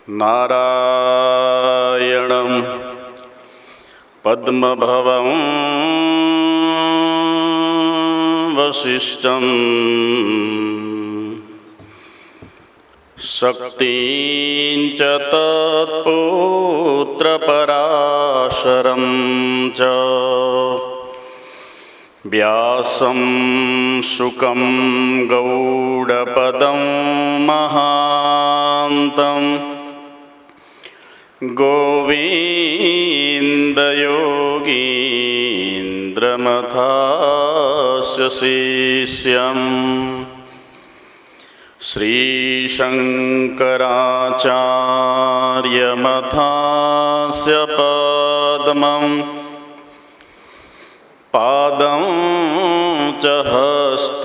नारायणं पद्मभवं वसिष्ठं शक्तिं च तत्पुत्रपराशरं च व्यासं शुकं गौडपदं महान्तं गोविन्दयोगीन्द्रमथास्य शिष्यम् श्रीशङ्कराचार्यमथास्य पद्मम् पादं च हस्तामलकं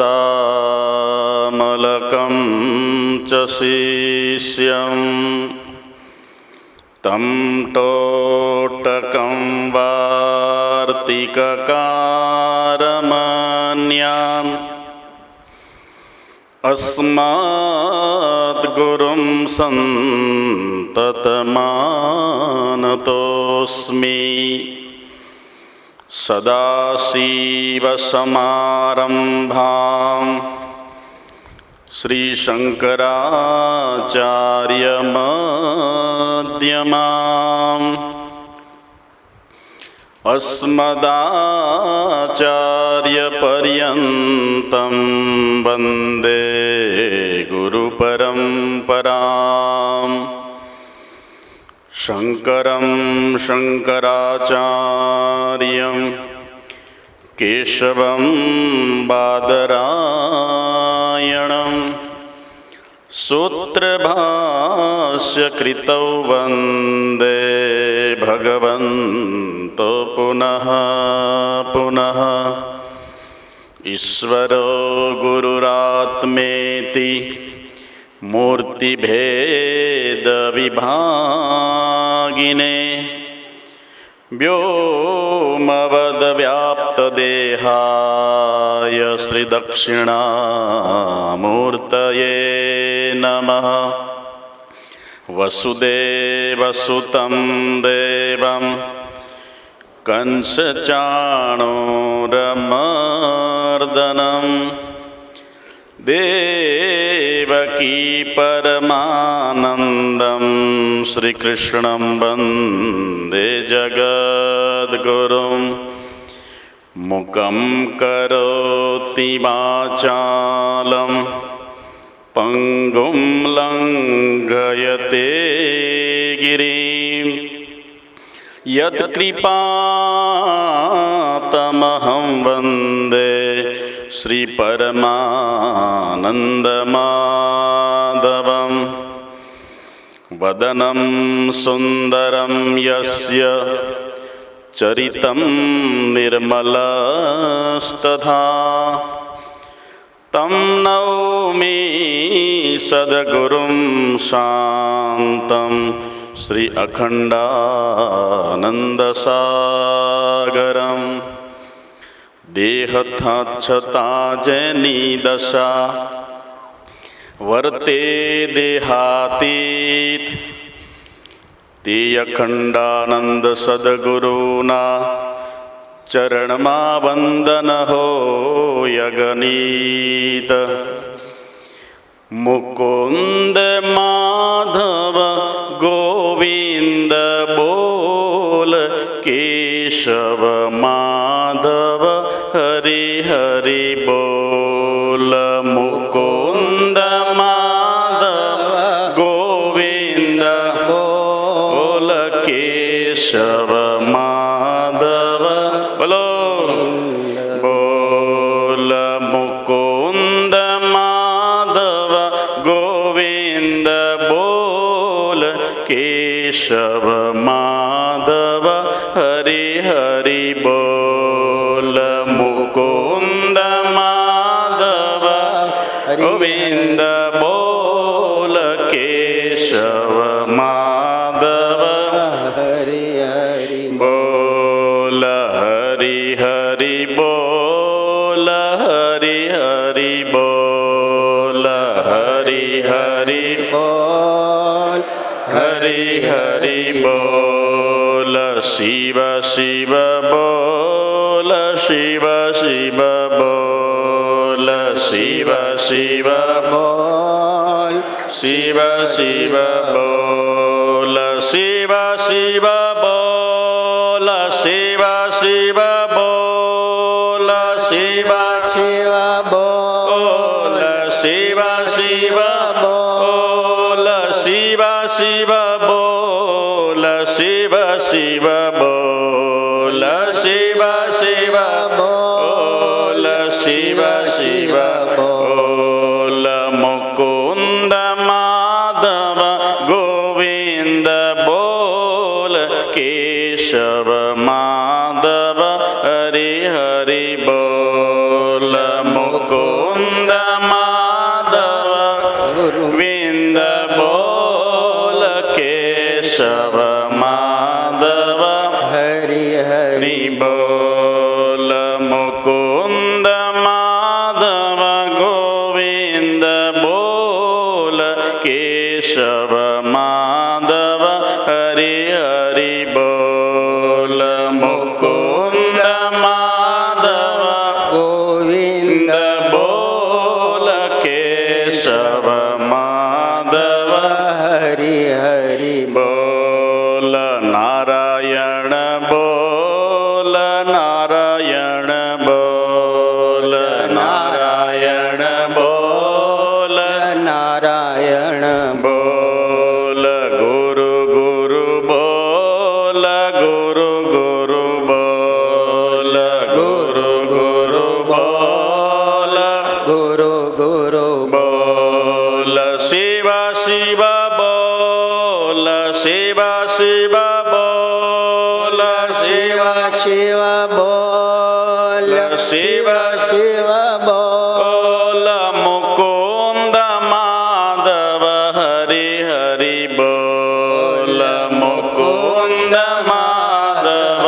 च शिष्यम् तं टोटकं वार्तिककारमन्याम् अस्मद्गुरुं सन्ततमानतोऽस्मि। सदाशिवसमारम्भां श्रीशङ्कराचार्यमध्यमाम् अस्मदाचार्यपर्यन्तं वन्दे गुरुपरम्पराम्। शङ्करं शङ्कराचार्यं केशवं बादरायणं सूत्रभाष्यकृतौ वन्दे भगवन्तो पुनः पुनः। ईश्वरो गुरुरात्मेति मूर्तिभेदविभागिने व्योमवद्व्याप्तदेहाय श्रीदक्षिणामूर्तये नमः। वसुदेवसुतं देवं कंसचाणूरमर्दनं देवकी परमानन्दं श्रीकृष्णं वन्दे जगद्गुरुं। मूकं करोति वाचालं पङ्गुं लङ्घयते गिरिं यत्कृपातमहं वन्दे श्रीपरमानन्दमाधवं। वदनं सुन्दरं यस्य चरितं निर्मलस्तथा तं नौमि सद्गुरुं शान्तं श्री अखण्डानन्दसागरं। देहथाच्छता जैनीदशा वर्ते देहातीत ते अखंडानंद सद्गुरुना चरणमा वंदन हो यगनीत। मुकुंद माधव गोविंद बोल केशव माधव हरि हरि बोल। मुकुंद माधव गोविंद बोल केशव माधव बोलो बोल। मुकुंद माधव गोविंद बोल केशव माधव हरि हरि बोल। मुकुंद माधव गोविंद बोल केशव माधव हरि हरि बोल। हरि हरि बोल हरि हरि बोल हरि हरि बोल हरि हरि बोल शिव शिव बोल शिव शिव बोल शिव शिव बोल शिव शिव बोल शिव शिव बोल शिव शिव बोल शिव शिव बोल शिव शिव बोल शिव शिव बोल शिव शिव बोल शिव शिव बोल शिव शिव बोल मुकुंद माधव गोविंद बोल केशव माधव हरि हरि बोल मुकुंद माधव गोविंद बोल केशव माधव हरि हरि बोल मुकुंद माधव गोविंद बोल केशव माधव हरि हरि बोल मुकुंद माधव गोविंद बोल केशव माधव हरि हरि बोल नारायण बोल नारायण बोल नारायण बोल नारायण बोल गुरु गुरु बोल गुरु गुरु बोल गुरु गुरु बोल गुरु गुरु बोल शिव शिव बोल शिव शिव बोल शिव शिव बोल शिव शिव बोल बोल मुकुंद माधव हरि हरि बोल मुकुंद माधव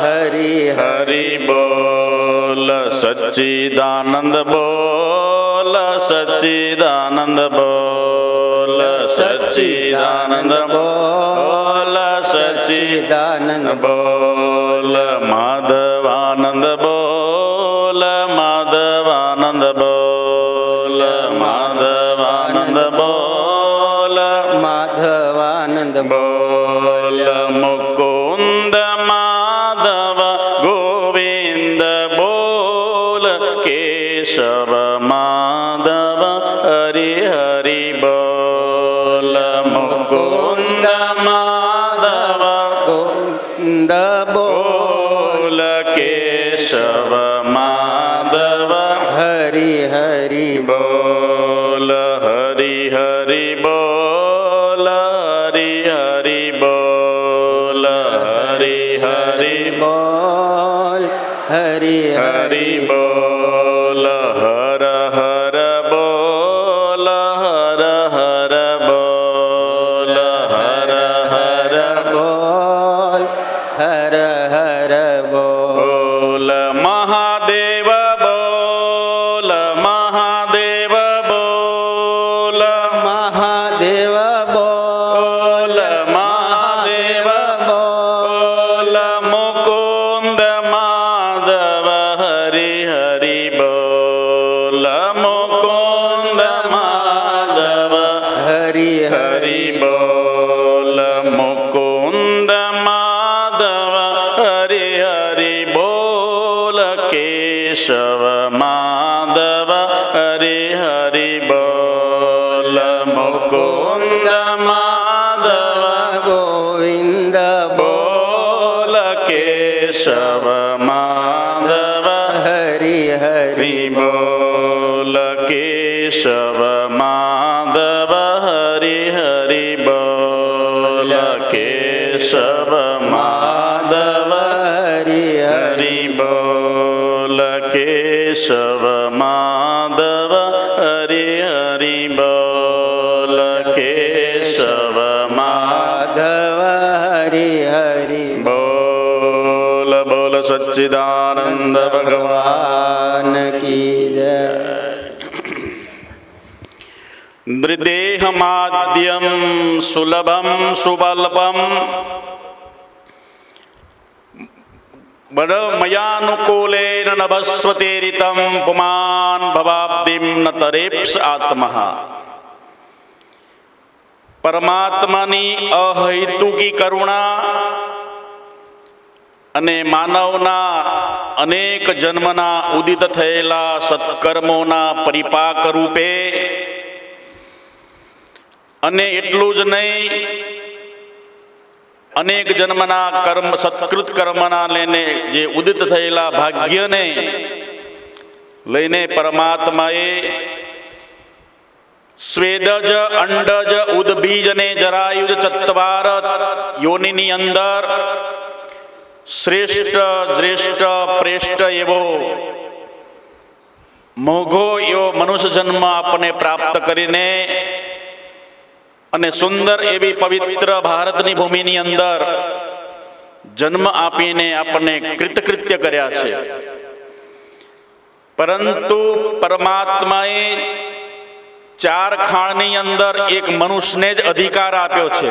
हरि हरि बोल सच्चिदानंद बोल सच्चिदानंद बोल सच्चिदानंद बोल सच्चिदानंद बोल माधवानंद बोल माधवानंद बोल माधवानंद बोल माधवानंद बोल मुकुंद माधव गोविंद बोल केशव माधव हरि हरि बोल मुकुंद माधव गोविंद बोल केशव माधव हरि हरि बोल हरि हरि बोल हरि हरि बोल हरि हरि बोल हरि हरि बोल हर हर बोल हर हर बोल हर हर बोल हर हर बोल बोल महादेव बोल महादेव बोल महादेव बोल बोल महादेव बोल मुकुंद माधव हरि हरि बोल मुकुंद माधव हरि हरि बोल मुकुंद माधव हरि हरि बोल केशव माधव हरि हरि बोल मुकुंद माधव गोविंद बोल केशव माधव हरि हरि हरि बोल केशव माधव हरि हरि बोल केशव माधव हरि हरि हरि बोल केशव माधव हरि हरि बोल केशव माधव हरि हरि बोल बोल सच्चिदानंद भगवान भगवान की जय। નૃદેહમાદ્યમ સુલભમ સુબલ્પમ મયાનુકૂલેન નભસ્વતેરિતમ પુમાન ભવાબ્દિમ ન તરેપ્સ આત્મઃ. પરમાત્માની અહૈતુકી કરુણા અને માનવના અનેક જન્મના ઉદિત થયેલા સત્કર્મોના પરિપાક રૂપે અને એટલું જ નહીં, અનેક જન્મના કર્મ સત્કૃત કર્મના લઈને જે ઉદિત થયેલા ભાગ્યને લઈને પરમાત્માએ સ્વેદજ, અંડજ, ઉદબીજ અને જરાયુજ ચત્વાર યોનિની અંદર શ્રેષ્ઠ પ્રેષ્ઠ એવો મોઘો એવો મનુષ્ય જન્મ આપણને પ્રાપ્ત કરીને અને સુંદર એવી પવિત્ર ભારતની ભૂમિની અંદર જન્મ આપીને આપણને કૃતકૃત્ય કર્યા છે. પરંતુ પરમાત્માએ ચાર ખાણની અંદર એક મનુષ્યને જ અધિકાર આપ્યો છે.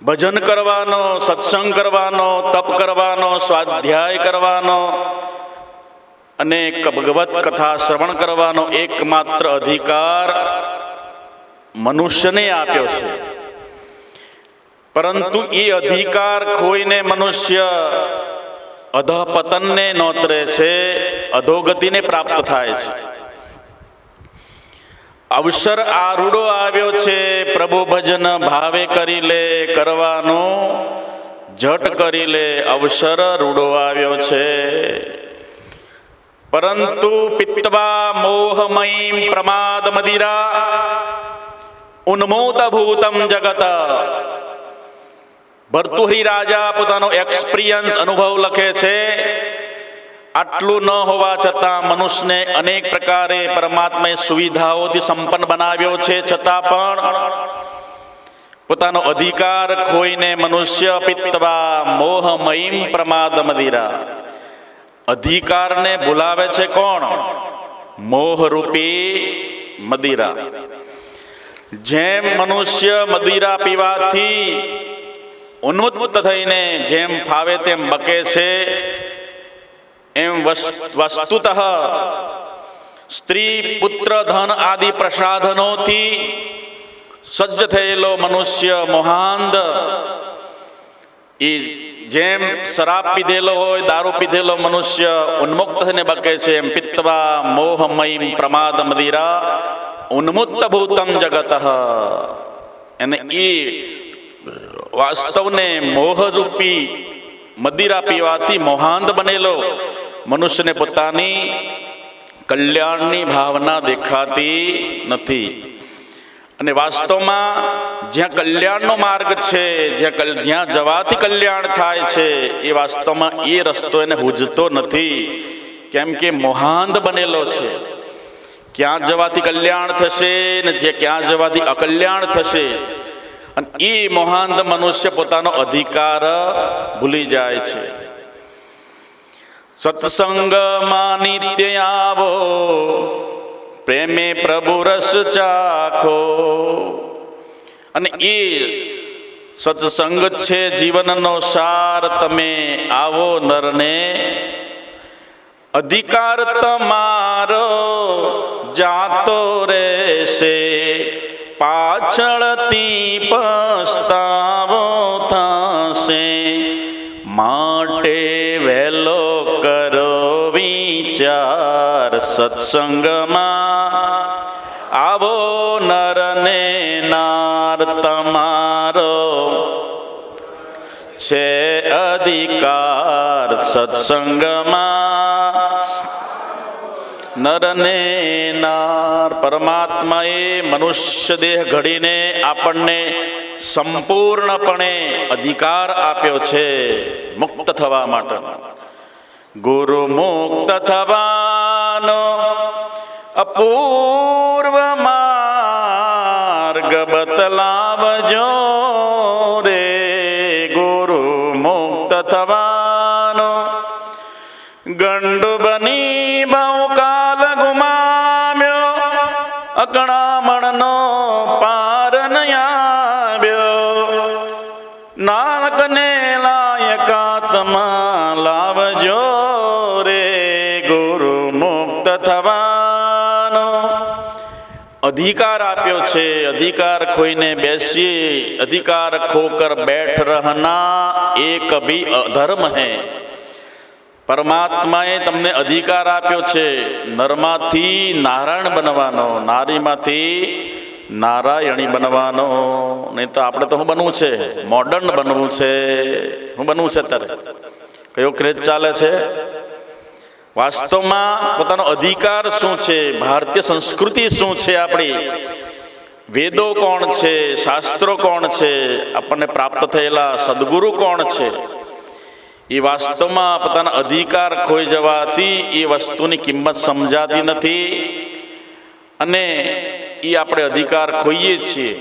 ભજન કરવાનો, સત્સંગ કરવાનો, તપ કરવાનો, સ્વાધ્યાય કરવાનો અને ભગવત કથા શ્રવણ કરવાનો એકમાત્ર અધિકાર મનુષ્યને આપ્યો છે. પરંતુ એ અધિકાર ખોઈને મનુષ્ય અધઃપતનને નોતરે છે, અધોગતિને પ્રાપ્ત થાય છે. અવસર આ રૂડો આવ્યો છે, પ્રભુ ભજન ભાવે કરી લે કરવાનું, ઝટ કરી લે અવસર રૂડો આવ્યો છે. પરંતુ પિત્વા મોહમયીમ પ્રમાદ મદિરા ઉન્મોત ભૂતમ જગત. ભર્તુહરી રાજા પોતાનો એક્સપિરિયન્સ અનુભવ લખે છે. આટલું ન હોવા છતાં મનુષ્યને અનેક પ્રકારે પરમાત્માએ સુવિધાઓથી સંપન્ન બનાવ્યો છે, છતાં પણ પોતાનો અધિકાર ખોઈને મનુષ્ય પિત્વા મોહમયીમ પ્રમાદ મદિરા. અધિકારને ભૂલાવે છે કોણ? મોહરૂપી મદિરા. જેમ મનુષ્ય મદિરા પીવાથી ઉન્મત્ત થઈને જેમ ફાવે તેમ બકે છે, એમ વસ્તુતઃ સ્ત્રી, પુત્ર, ધન આદિ પ્રસાધનોથી સજ્જ થયેલો મનુષ્ય મોહાંધ, એ જેમ શરાબ પીધેલો હોય, દારૂ પીધેલો મનુષ્ય ઉન્મુક્ત થઈને બકે છે, એમ પિત્વા મોહમયીમ પ્રમાદ મદિરા ઉન્મુક્ત ભૂતમ જગત. અને એ વાસ્તવને મોહરૂપી મદિરા પીવાથી મોહાંધ બનેલો મનુષ્યને પોતાની કલ્યાણની ભાવના દેખાતી નથી. અને વાસ્તવમાં જ્યાં કલ્યાણનો માર્ગ છે, જ્યાં જવાથી કલ્યાણ થાય છે, એ વાસ્તવમાં એ રસ્તો એને હુજતો નથી, કેમ કે મોહાંધ બનેલો છે. ક્યાં જવાથી કલ્યાણ થશે ને ક્યાં જવાથી અકલ્યાણ થશે, અને એ મોહાંધ મનુષ્ય પોતાનો અધિકાર ભૂલી જાય છે. સત્સંગમાં નિત્ય આવો, પ્રેમે પ્રભુ રસ ચાખો. અને એ સત્સંગ છે જીવનનો સાર. તમે આવો નરને, અધિકાર તમારો જાતો રહેશે, પાછળથી પસ્તાવો થશે. માટે વહેલો કરો વિચાર, સત્સંગમાં આવો નર ને નાર. તમારો છે અધિકાર સત્સંગમાં નર ને નાર. પરમાત્માએ મનુષ્ય દેહ ઘડીને આપણને સંપૂર્ણપણે અધિકાર આપ્યો છે મુક્ત થવા માટે. ગુરુ મુક્ત થવાનો અપૂર્વ માર્ગ બતલાવજો રે. ગુરુ મુક્ત થવાનો ગંડ બની બહુ કાલ ગુમામ્યો, અગણામણનો પાર ન આવ્યો, નાનકને લાયકાતમાં લાવજો રે ગુરુ મુક્ત થવાનો. અધિકાર આપ્યો છે, અધિકાર ખોઈને બેસી, અધિકાર ખોકર બેઠ રહના એ કભી અધર્મ હૈ. પરમાત્માએ તમને અધિકાર આપ્યો છે નરમાંથી નારાયણ બનવાનો, નારીમાંથી નારાયણી બનવાનો. નહીં તો આપણે તો શું બનવું છે? મોડર્ન બનવું છે. શું બનવું છે અત્યારે? કયો ક્રેઝ ચાલે છે? વાસ્તવમાં પોતાનો અધિકાર શું છે? ભારતીય સંસ્કૃતિ શું છે? આપણી વેદો કોણ છે? શાસ્ત્રો કોણ છે? આપણને પ્રાપ્ત થયેલા સદગુરુ કોણ છે? એ વાસ્તવમાં પોતાના અધિકાર ખોઈ જવાથી એ વસ્તુની કિંમત સમજાતી નથી, અને એ આપણે અધિકાર ખોઈએ છીએ.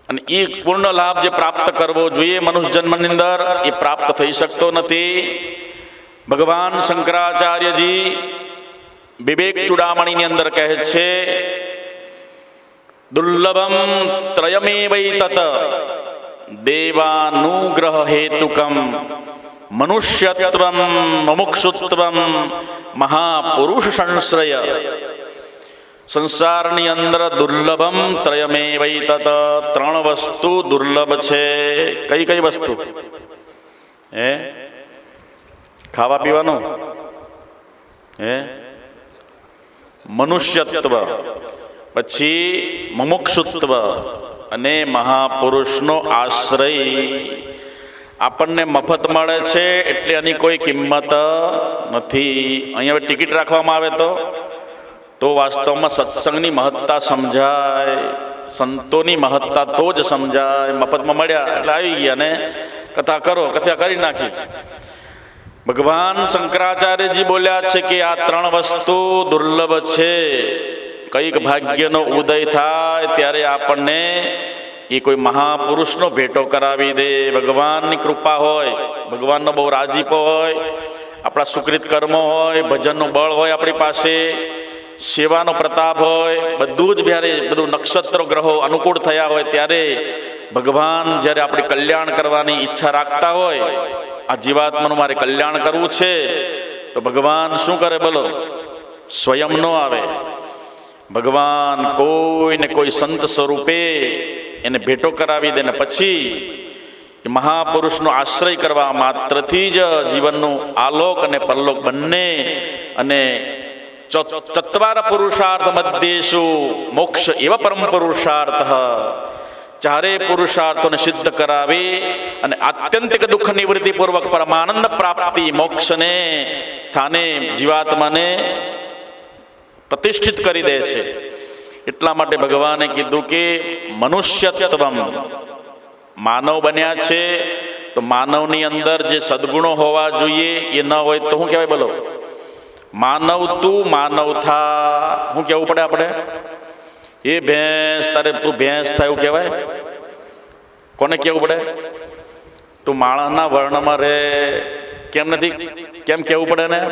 અને એ પૂર્ણ લાભ જે પ્રાપ્ત કરવો જોઈએ મનુષ્ય જન્મની અંદર, એ પ્રાપ્ત થઈ શકતો નથી. ભગવાન શંકરાચાર્યજી વિવેક ચૂડામણીની અંદર કહે છે, દુર્લભમ ત્રયમેવૈતત દેવાનુગ્રહ હેતુકમ મનુષ્યત્વમ મુમુક્ષુત્વમ મહાપુરુષ સંશ્રય. સંસારની અંદર દુર્લભમ ત્રયમેવૈતત, ત્રણ વસ્તુ દુર્લભ છે. કઈ કઈ વસ્તુ? ખાવા પીવાનું, મનુષ્યત્વ, પછી મુમુક્ષુત્વ અને મહાપુરુષનો આશ્રય. આપણને મફત મળે છે એટલે એની કોઈ કિંમત નથી. અહીંયા ટિકિટ રાખવામાં આવે તો વાસ્તવમાં સત્સંગની મહત્તા સમજાય, સંતોની મહત્તા તો જ સમજાય. મફતમાં મળ્યા એટલે આવી ગયા ને કથા કરો, કથા કરી નાખી. ભગવાન શંકરાચાર્યજી બોલ્યા છે કે આ ત્રણ વસ્તુ દુર્લભ છે. કઈક ભાગ્યનો ઉદય થાય ત્યારે આપણને એ કોઈ મહાપુરુષનો ભેટો કરાવી દે. ભગવાનની કૃપા હોય, ભગવાનનો બહુ રાજીપો હોય, આપણા સુકૃત કર્મો હોય, ભજનનું બળ હોય આપણી પાસે, સેવાનો પ્રતાપ હોય, બધું જ જ્યારે બધું નક્ષત્રો ગ્રહો અનુકૂળ થયા હોય ત્યારે ભગવાન જ્યારે આપણે કલ્યાણ કરવાની ઈચ્છા રાખતા હોય, આ જીવાત્માનું મારે કલ્યાણ કરવું છે, તો ભગવાન શું કરે બોલો? સ્વયં નો આવે. ભગવાન કોઈને કોઈ સંત સ્વરૂપે એને ભેટો કરાવી દે ને પછી એ મહાપુરુષનો આશ્રય કરવા માત્રથી જ જીવનનું આલોક અને પરલોક બંને, અને ચત્વાર પુરુષાર્થ મધ્યેષુ મોક્ષ એવ પરમ પુરુષાર્થ, ચારે પુરુષાર્થોને સિદ્ધ કરાવી અને આત્યંતિક દુઃખ નિવૃત્તિ પૂર્વક પરમાનંદ પ્રાપ્તિ મોક્ષને સ્થાને જીવાત્માને પ્રતિષ્ઠિત કરી દે છે. એટલા માટે ભગવાને કીધું કે મનુષ્યત્વમ, માનવ બન્યા છે તો માનવની અંદર જે સદગુણો હોવા જોઈએ એ ન હોય તો શું કહેવાય બોલો? માનવ તું માનવ થા. શું કહેવું પડે આપણે? એ ભેંસ, તારે તું ભેંસ થાય એવું કહેવાય? કોને કહેવું પડે? તું માણસના વર્ણમાં રહે. કેમ નથી? કેમ કહેવું પડે ને?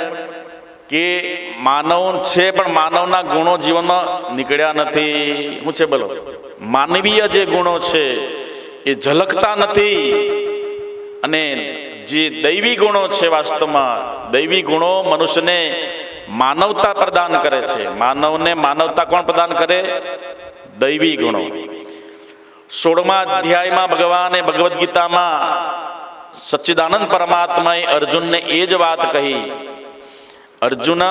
કે માનવ છે પણ માનવના ગુણો જીવનમાં નીકળ્યા નથી. શું છે બોલો? માનવીય જે ગુણો છે એ ઝલકતા નથી. અને જે દૈવી ગુણો છે, વાસ્તવમાં દૈવી ગુણો મનુષ્યને માનવતા પ્રદાન કરે છે. માનવને માનવતા કોણ પ્રદાન કરે? દૈવી ગુણો. 16મા અધ્યાયમાં ભગવાને ભગવદ્ ગીતામાં સચ્ચિદાનંદ પરમાત્માએ અર્જુનને એ જ વાત કહી. અર્જુન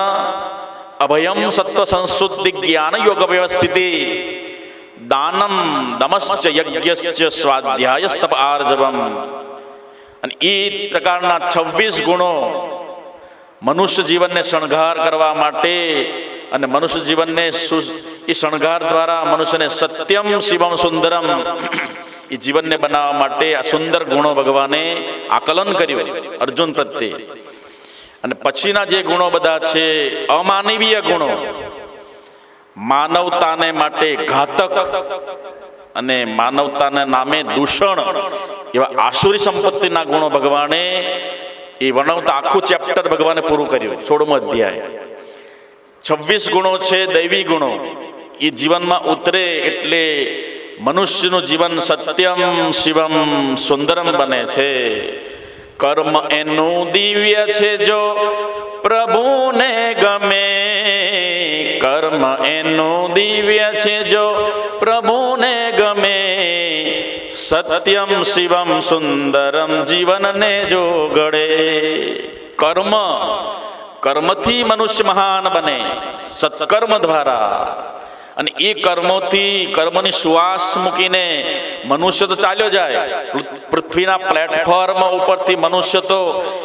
અભયમ સત્વ સંશુદ્ધિ જ્ઞાન યોગ વ્યવસ્થિતિ દાનમ દમશ્ચ યજ્ઞશ્ચ સ્વાધ્યાયસ્તપ આર્જવમ. અને એ પ્રકારના 26 ગુણો મનુષ્ય જીવનને શણગાર કરવા માટે, અને મનુષ્ય જીવનને એ શણગાર દ્વારા મનુષ્યને સત્યમ શિવમ સુંદરમ એ જીવનને બનાવવા માટે આ સુંદર ગુણો ભગવાને આકલન કર્યું અર્જુન પ્રત્યે. અને પછીના જે ગુણો બધા છે અમાનવીય ગુણો, માનવતાને માટે ઘાતક અને માનવતાના નામે દૂષણ એવા આસુરી સંપત્તિના ગુણો ભગવાને એ વર્ણવતા આખું ચેપ્ટર ભગવાને પૂરું કર્યું. 16મો અધ્યાય. 26 ગુણો છે દૈવી ગુણો, એ જીવનમાં ઉતરે એટલે મનુષ્યનું જીવન સત્યમ શિવમ સુંદરમ બને છે. કર્મ એનું દિવ્ય છે જો પ્રભુને ગમે, કર્મ એનું દિવ્ય છે જો પ્રભુને ગમે, સત્યમ શિવમ સુંદરમ જીવનને જો ઘડે. કર્મ, કર્મથી મનુષ્ય મહાન બને, સત્કર્મ દ્વારા. અને એ કર્મોથી, કર્મની સુવાસ મૂકીને મનુષ્ય તો ચાલ્યો જાય. પૃથ્વીના પ્લેટફોર્મ ઉપરથી મનુષ્ય તો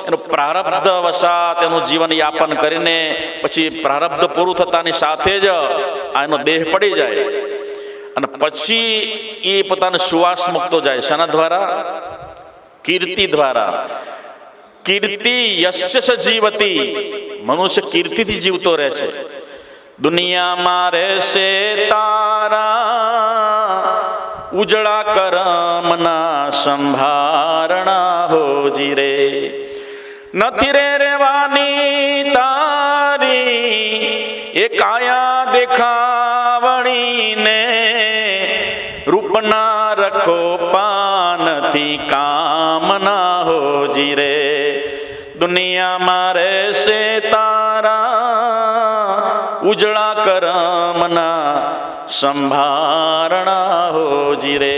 એનું પ્રારબ્ધ વસાત એનું જીવન યાપન કરીને પછી પ્રારબ્ધ પૂરું થતાની સાથે જ આ એનો દેહ પડી જાય. અને પછી એ પોતાનો સુવાસ મૂકતો જાય. શાના દ્વારા? કીર્તિ દ્વારા. કીર્તિ યસ્ય સ જીવતી, મનુષ્ય કીર્તિથી જીવતો રહેશે. દુનિયામાં રહેશે તારા ઉજળા કરમના સંભારણા હોજી રે. નથી રે રેવાની તારી એ કાયા દેખાવણીને, રૂપના રખો પાનથી કામના હોજી રે. દુનિયામાં રહેશે તારા ઉજળા કરમના સંભારણા હોજી રે.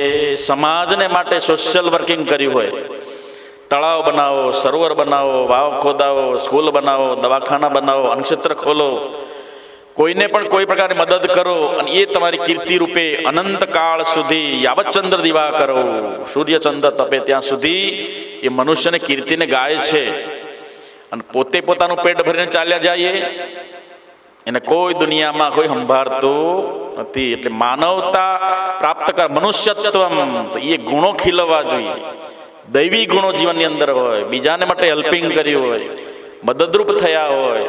સમાજને માટે સોશિયલ વર્કિંગ કર્યું હોય, તળાવ બનાવો, સરોવર બનાવો, વાવ ખોદાવો, સ્કૂલ બનાવો, દવાખાના બનાવો, અન્નક્ષેત્ર ખોલો, કોઈને પણ કોઈ પ્રકારની મદદ કરો અને એ તમારી કીર્તિ રૂપે અનંત કાળ સુધી યાવત ચંદ્ર દિવા કરો, સૂર્યચંદ્ર તપે ત્યાં સુધી એ મનુષ્યને કીર્તિને ગાય છે. અને પોતે પોતાનું પેટ ભરીને ચાલ્યા જઈએ એને કોઈ દુનિયામાં કોઈ સંભાળતું નથી. એટલે માનવતા પ્રાપ્ત કર, મનુષ્યત્વ, તો એ ગુણો ખીલવવા જોઈએ. દૈવી ગુણો જીવનની અંદર હોય, બીજાને માટે હેલ્પિંગ કર્યું હોય, મદદરૂપ થયા હોય.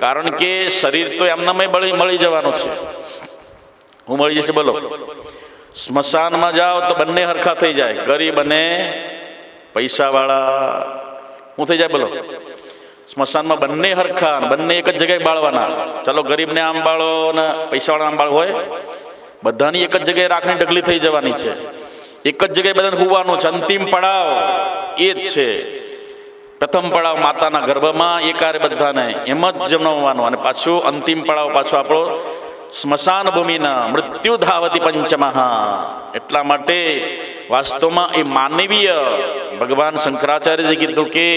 કારણ કે શરીર તો એમનામાં મળી જવાનું છે. હું મળી જશે બોલો? સ્મશાનમાં જાઓ તો બંને હરખા થઈ જાય, ગરીબ અને પૈસાવાળા. શું થઈ જાય બોલો? સ્મશાનમાં બંને હરખા, બંને એક જ જગ્યાએ બાળવાના. ચાલો ગરીબને આમ બાળો ને પૈસાવાળા આમ બાળો હોય, બધાની એક જ જગ્યાએ રાખની ઢગલી થઈ જવાની છે. એક જ જગ્યાએ બધાને હોવાનું છે. અંતિમ પડાવ એ જ છે. પ્રથમ પડાવ માતાના ગર્ભમાં એ કાર્ય બધાને એમ જ જન્મવાનું. અને પાછું અંતિમ પડાવ પાછો આપણો સ્મશાન ભૂમિના મૃત્યુ ધાવતી પંચમહા. એટલા માટે વાસ્તવમાં એ માનવીય, ભગવાન શંકરાચાર્યજી કીધું કે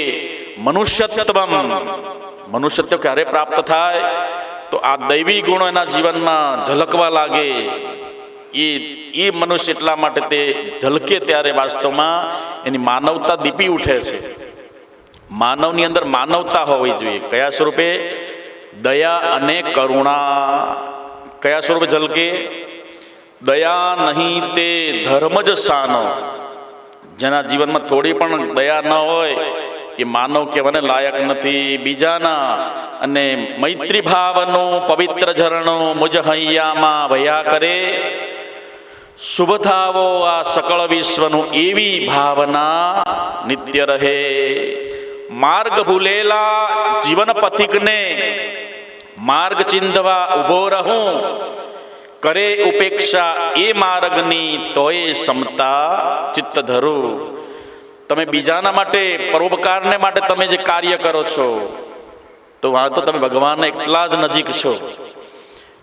મનુષ્યત્વ, મનુષ્યત્વ ક્યારે પ્રાપ્ત થાય? તો આ દૈવી ગુણો એના જીવનમાં ઝલકવા લાગે. એ મનુષ્ય એટલા માટે તે ઝલકે ત્યારે વાસ્તવમાં એની માનવતા દીપી ઉઠે છે. માનવની અંદર માનવતા હોવી જોઈએ. કયા સ્વરૂપે? દયા અને કરુણા. કયા સ્વરૂપે ઝલકે? દયા નહીં તે ધર્મ જ સાનો. જેના જીવનમાં થોડી પણ દયા ન હોય એ માનવ કહેવાને લાયક નથી. બીજાના અને મૈત્રી ભાવનું પવિત્ર ઝરણું મુજ હૈયામાં વહ્યા કરે, શુભ થાવો આ સકળ વિશ્વનું એવી ભાવના નિત્ય રહે. માર્ગ ભૂલેલા જીવન પથિકને માર્ગ ચિંધવા ઊભો રહું, કરે ઉપેક્ષા એ માર્ગની તોય સમતા ચિત્ત ધરું. તમે બીજાના માટે, પરોપકારને માટે તમે જે કાર્ય કરો છો તો આ તો તમે ભગવાનને એટલા જ નજીક છો.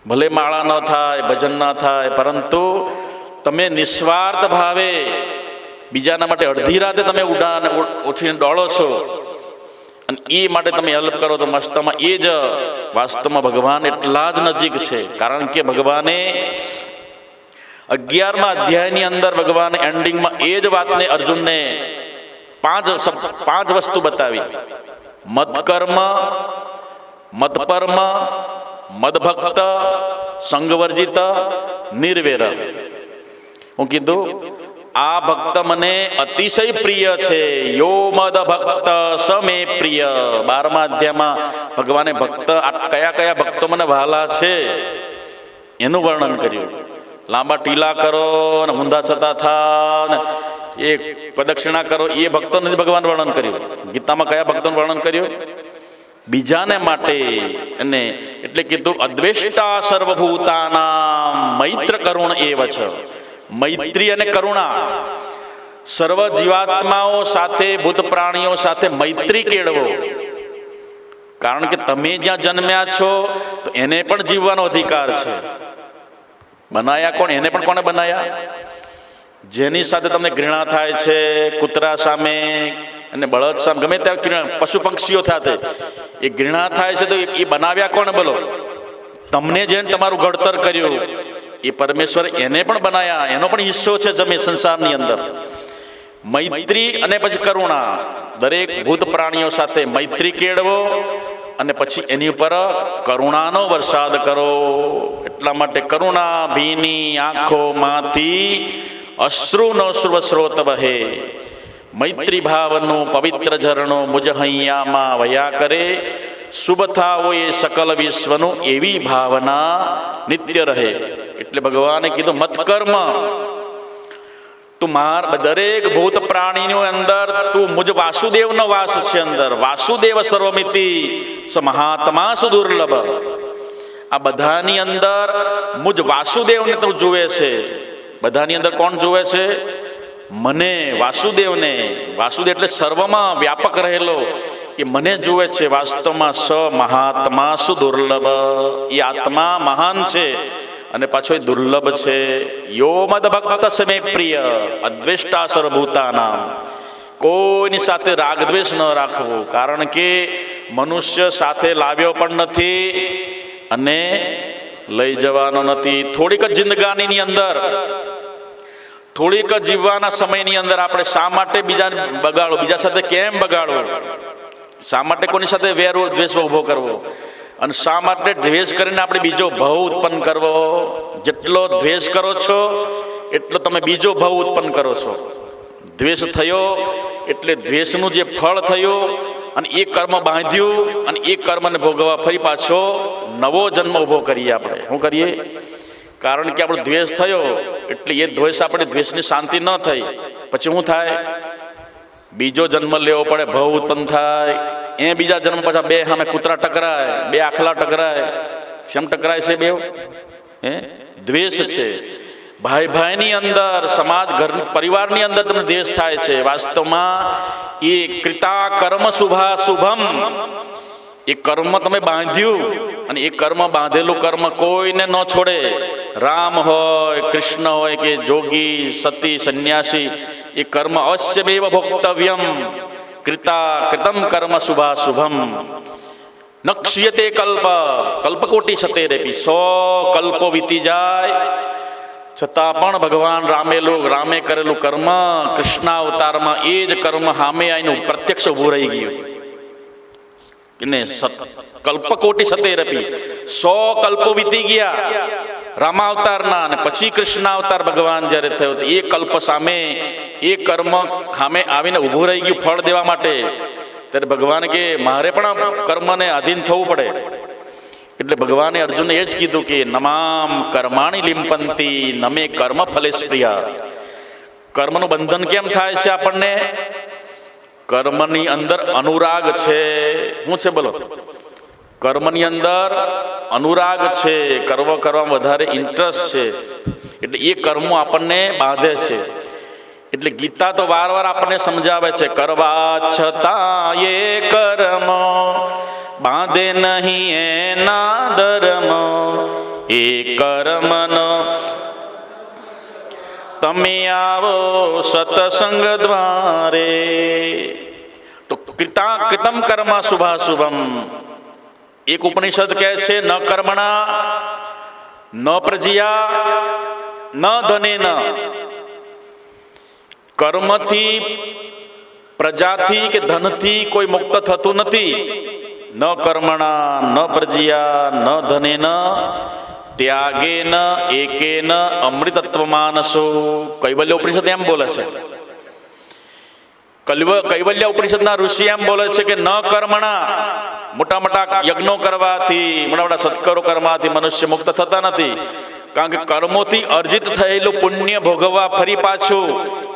ભલે માળા ન થાય, ભજન ના થાય, પરંતુ તમે નિસ્વાર્થ ભાવે બીજાના માટે અડધી રાતે તમે ઉઠીને દોડો છો અને એ માટે તમે હેલ્પ કરો તો મસ્તમાં એ જ વાસ્તવમાં ભગવાન એટલા જ નજીક છે. કારણ કે ભગવાને 11મા અધ્યાયની અંદર ભગવાન એન્ડિંગમાં એ જ વાતને અર્જુનને પાંચ વસ્તુ બતાવી. મદકર્મ, મદપર્મ, મદભક્ત, સંગવર્જિત, નિર્વેર. હું કીધું આ ભક્ત મને અતિશય પ્રિય છે. યો મદ ભક્ત સમે પ્રિય. 12મા અધ્યાયમાં ભગવાને ભક્ત કયા કયા ભક્તો મને વહાલા છે એનું વર્ણન કર્યું. લાંબા ટીલા કરો ને ઊંધા છતાં થાવ ને એ પ્રદક્ષિણા કરો એ ભક્તો નથી ભગવાન વર્ણન કર્યું. ગીતામાં કયા ભક્તોનું વર્ણન કર્યું? બીજાને માટે. અને એટલે કીધું અદ્વેષ્ટા સર્વભૂતાનામ મૈત્ર કરુણ એવ છે. મૈત્રી અને કરુણા, સર્વ જીવાત્માઓ સાથે, ભૂત પ્રાણીઓ સાથે મૈત્રી કેળવો. કારણ કે તમે જ્યાં જન્મ્યા છો તો એને પણ જીવવાનો અધિકાર છે. બનાયા કોણ? એને પણ કોને બનાયા? જેની સાથે તમને ઘૃણા થાય છે, કૂતરા સામે અને બળદ સામે, ગમે ત્યાં પશુ પક્ષીઓ સાથે એ ઘૃણા થાય છે, તો એ બનાવ્યા કોણ? બોલો. તમને જેને તમારું ઘડતર કર્યું એ પરમેશ્વર એને પણ બનાયા, એનો પણ હિસ્સો છે જમીન સંસારની અંદર. મૈત્રી અને પછી કરુણા, દરેક ભૂત પ્રાણીઓ સાથે મૈત્રી કેળવો અને પછી એની ઉપર કરુણાનો વરસાદ કરો. એટલા માટે કરુણા ભીની આંખોમાંથી અશ્રુનો સ્રોત વહે, મૈત્રી ભાવનું પવિત્ર ઝરણું મુજ હૈયામાં વયા કરે. શુભ થાવો એ સકલ વિશ્વનું, એવી ભાવના નિત્ય રહે. એટલે ભગવાને કીધું મત્કર્મ, તું દરેક ભૂત પ્રાણીની અંદર તું મુજ વાસુદેવનો વાસ છે અંદર. વાસુદેવ સર્વમિતિ સ મહાત્મા સુદુર્લભ. આ બધાની અંદર મુજ વાસુદેવને તું જુએ છે. બધાની અંદર કોણ જુએ છે? મને, વાસુદેવને. વાસુદેવ એટલે સર્વમાં વ્યાપક રહેલો એ મને જુએ છે. વાસ્તવમાં સ મહાત્મા સુદુર્લભ. એ આત્મા મહાન છે અને પાછો એ દુર્લભ છે. યો મદ ભક્ત સમે પ્રિય અદ્વેષ્ટા સર્વભૂતાનામ. કોઈની સાથે રાગદ્વેષ ન રાખવો, કારણ કે મનુષ્ય સાથે લાવ્યો પણ નથી અને લઈ જવાનો નથી. થોડીક જ જિંદગાનીની અંદર, થોડીક જીવવાના સમયની અંદર આપણે શા માટે બીજાને બગાડો? બીજા સાથે કેમ બગાડવો? શા માટે કોની સાથે વેર દ્વેષ ઉભો કરવો? અને શા માટે દ્વેષ કરીને આપણે બીજો ભાવ ઉત્પન્ન કરવો? જેટલો દ્વેષ કરો છો એટલો તમે બીજો ભાવ ઉત્પન્ન કરો છો. દ્વેષ થયો એટલે દ્વેષનું જે ફળ થયું અને એ કર્મ બાંધ્યું અને એ કર્મને ભોગવવા ફરી પાછો નવો જન્મ ઉભો કરીએ આપણે. શું કરીએ? કારણ કે આપણો દ્વેષ થયો એટલે એ દ્વેષ આપણે દ્વેષની શાંતિ ન થઈ, પછી શું થાય? બીજો જન્મ લેવો પડે, ભાવ ઉત્પન્ન થાય. એ બીજા જન્મ પાછા બે સામે કૂતરા ટકરાય, બે આખલા ટકરાય. કેમ ટકરાય છે? બે દ્વેષ છે. ભાઈ ભાઈની અંદર, સમાજ, ઘર, પરિવારની અંદર તમને દ્વેષ થાય છે. વાસ્તવમાં એ કૃતા કર્મ શુભા શુભમ, એ કર્મ તમે બાંધ્યું અને એ કર્મ, બાંધેલું કર્મ કોઈને ન છોડે. રામ હોય, કૃષ્ણ હોય કે જોગી, સતી, સંન્યાસી, એ કર્મ અવશ્યમેવ ભોક્તવ્યમ. કૃતમ કર્મ શુભા શુભમ નક્ષ્યતે કલ્પ કલ્પકોટી સતેરેપી. 100 કલ્પો વીતી જાય છતાં પણ ભગવાન રામે કરેલું કર્મ કૃષ્ણ અવતારમાં એ જ કર્મ સામે આવીને પ્રત્યક્ષ ઉભું રહી ગયું. કલ્પકોટી સતેરપી, 100 કલ્પો વીતી ગયા રામાવતારના, અને પછી કૃષ્ણ અવતાર ભગવાન જ્યારે થયો એ કલ્પ સામે એ કર્મ સામે આવીને ઊભું રહી ગયું ફળ દેવા માટે. ત્યારે ભગવાન કે મારે પણ કર્મને અધીન થવું પડે. એટલે ભગવાને અર્જુનને એ જ કીધું કે નમામ કર્માણી લિંપંતી નમે કર્મ ફલેશ પ્રિયા. કર્મનું બંધન કેમ થાય છે આપણને? કર્મની અંદર અનુરાગ છે. શું છે બોલો? કર્મની અંદર અનુરાગ છે, કર્મ કરવામાં વધારે ઇન્ટરેસ્ટ છે, એટલે એ કર્મો આપણને બાંધે છે. એટલે ગીતા તો વારવાર આપણને સમજાવે છે, કરવા છતાં એ કર્મ બાંધે નહીં એના ધર્મ, એ કર્મનો તમે આવો સત્સંગ દ્વારે. તો કૃતમ કર્મ શુભા શુભમ. એક ઉપનિષદ કહે છે ન કર્મણા ન પ્રજ્યા ન ધનેન. કર્મથી, પ્રજાથી કે ધનથી કોઈ મુક્ત થતું નથી. ન કર્મણા ન પ્રજ્યા ન ધનેન ત્યાગેન એકેન અમૃતત્વ માનસો. કૈવલ્ય ઉપનિષદ એમ બોલે છે. કૈવલ્ય ઉપનિષદના ઋષિ એમ બોલે છે કે ન કર્મણા, મોટા મોટા યજ્ઞો કરવાથી, મોટા મોટા સત્કરો કરવાથી મનુષ્ય મુક્ત થતા નથી. કારણ કે કર્મોથી અર્જિત થયેલું પુણ્ય ભોગવવા ફરી પાછું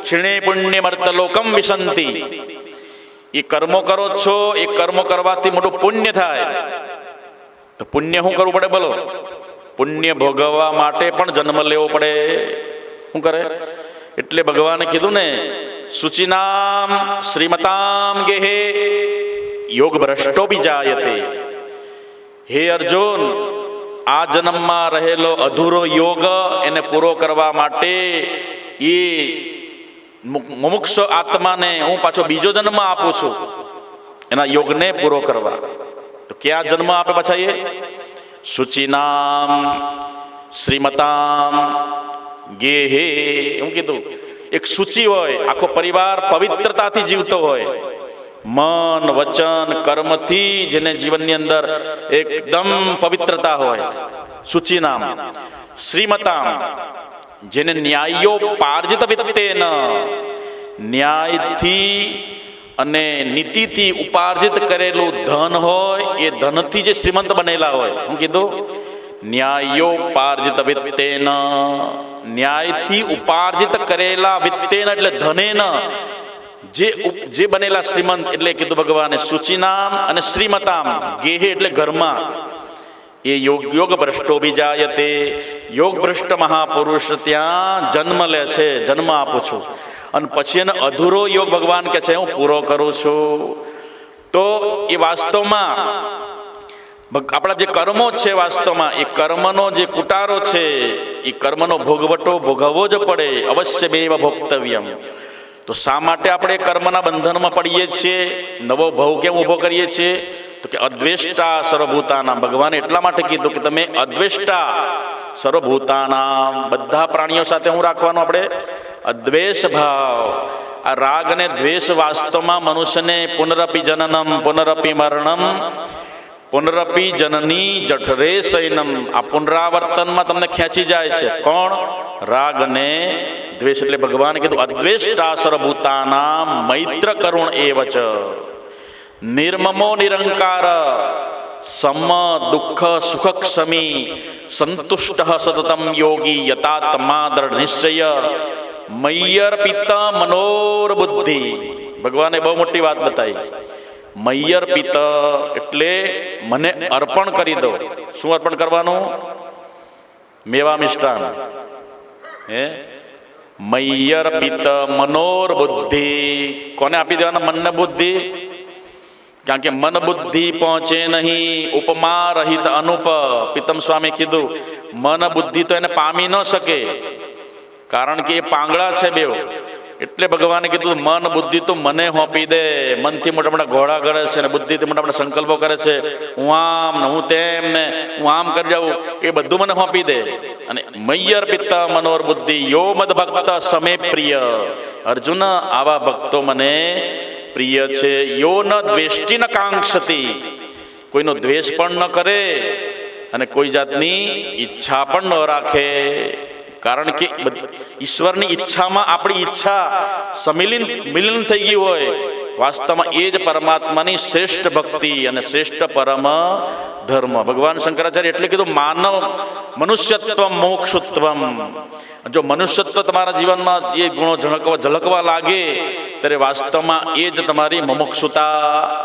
ક્ષીણે પુણ્ય મર્તલોકમ વિશંતિ. એ કર્મો કરો છો, એ કર્મો કરવાથી મોટું પુણ્ય થાય. તો પુણ્ય શું કરવું પડે બોલો? પુણ્ય ભોગવવા માટે પણ જન્મ લેવો પડે. શું કરે? એટલે ભગવાને કીધું ને, શુચિનામ શ્રીમતામ ગેહે યોગ ભ્રષ્ટો બી જાયતે. હે અર્જુન, આ જન્મમાં રહેલો અધૂરો યોગ એને પૂરો કરવા માટે એ મુમુક્ષ આત્માને હું પાછો બીજો જન્મ આપું છું, એના યોગને પૂરો કરવા. તો ક્યાં જન્મ આપે પાછા? એ શુચિનામ શ્રીમતામ ગેહે. હું કીધું, એક શુચિ હોય, આખો પરિવાર પવિત્રતાથી જીવતો હોય, મન વચન કર્મથી જેને જીવનની અંદર એકદમ પવિત્રતા હોય, શુચિનામ. શ્રીમતામ, જેને ન્યાયો પાર્જિત વિત્તેન, ન્યાયથી અને નીતિથી ઉપાર્જિત કરેલું ધન હોય, એ ધનથી જે શ્રીમંત બનેલા હોય. હું કીધું, ન્યાયો પાર્જિત વિત્તેન, ન્યાયથી ઉપાર્જિત કરેલા વિત્તેન એટલે ધનેન, જે બનેલા શ્રીમંત. એટલે કીધું ભગવાને શુચિનામ અને શ્રીમતામ ગેહે એટલે ઘરમાં. એ યોગ ભ્રષ્ટો બી જાયતે, યોગ ભ્રષ્ટ મહાપુરુષ ત્યાં જન્મ લે છે, જન્મ આપું છું. અને પછી એને અધૂરો યોગ ભગવાન કે છે હું પૂરો કરું છું. તો એ વાસ્તવમાં આપણા જે કર્મો છે, વાસ્તવમાં એ કર્મનો જે કુટારો છે, એ કર્મનો ભોગવટો ભોગવવો જ પડે, અવશ્ય બેવ ભોક્તવ્યમ. તો શા માટે આપણે કર્મના બંધનમાં પડીએ છીએ? નવો ભવ કેમ ઊભો કરીએ છીએ? તો કે અદ્વેષ્ટા સર્વભૂતાનામ. ભગવાને એટલા માટે કીધું કે તમે અદ્વેષ્ટા સર્વભૂતાનામ, બધા પ્રાણીઓ સાથે હું રાખવાનું આપણે? અદ્વેષ ભાવ. આ રાગ અને દ્વેષ વાસ્તવમાં મનુષ્યને પુનરપી જનનમ પુનરપી મરણમ પુનરપી જનની જઠરે શયનમ, આ પુનરાવર્તનમાં તમને ખેંચી જાય છે. કોણ? રાગ અને દ્વેષ. એટલે ભગવાને કીધું અદ્વેષ્ટા સર્વભૂતાનામ મૈત્ર કરુણ એવચ, નિર્મમો નિરંકાર, સમ દુઃખ સુખ ક્ષમી, સંતુષ્ટ સતતમ યોગી, યતાત્મા દ્રઢ નિશ્ચય, મય્યર્પિત મનોર બુદ્ધિ. ભગવાને બહુ મોટી વાત બતાવી. મય્યર્પિત એટલે મને અર્પણ કરી દો. શું અર્પણ કરવાનું? મેવા મિષ્ટાન. હે મય્યર્પિત મનોર બુદ્ધિ. કોને આપી દેવાના? મનને બુદ્ધિ. કારણ કે મન બુદ્ધિ પહોંચે નહીં ઉપમા રહિત અનુપ. પિતમ સ્વામી કીધું, મન બુદ્ધિ તો એને પામી ન શકે, કારણ કે એ પાંગળા છે બેવ. એટલે ભગવાને કીધું મન બુદ્ધિ તો મને હોંપી દે. મનથી મોટા મોટા ઘોડા કરે છે અને બુદ્ધિથી મોટા મોટા સંકલ્પો કરે છે, હું આમ ને હું તેમ ને હું આમ કરી જાઉં, એ બધું મને હોંપી દે. અને મય્યર પિત્તા મનોર બુદ્ધિ યો મદ ભક્ત સમે પ્રિય. અર્જુન, આવા ભક્તો મને પ્રિય છે. યો ન દ્વેષ્ટિ ન કાંક્ષતી, કોઈનો દ્વેષ પણ ન કરે અને કોઈ જાતની ઈચ્છા પણ ન રાખે. કારણ કે ઈશ્વરની ઈચ્છામાં આપણી ઈચ્છા મિલન થઈ ગઈ હોય. વાસ્તવમાં એ જ પરમાત્માની શ્રેષ્ઠ ભક્તિ અને શ્રેષ્ઠ પરમ ધર્મ. ભગવાન શંકરાચાર્ય એટલે કીધું માનવ મનુષ્યત્વ મોક્ષત્વમ. જો મનુષ્યત્વ તમારા જીવનમાં એ ગુણો ઝળકવા લાગે ત્યારે વાસ્તવમાં એ જ તમારી મુમુક્ષુતા,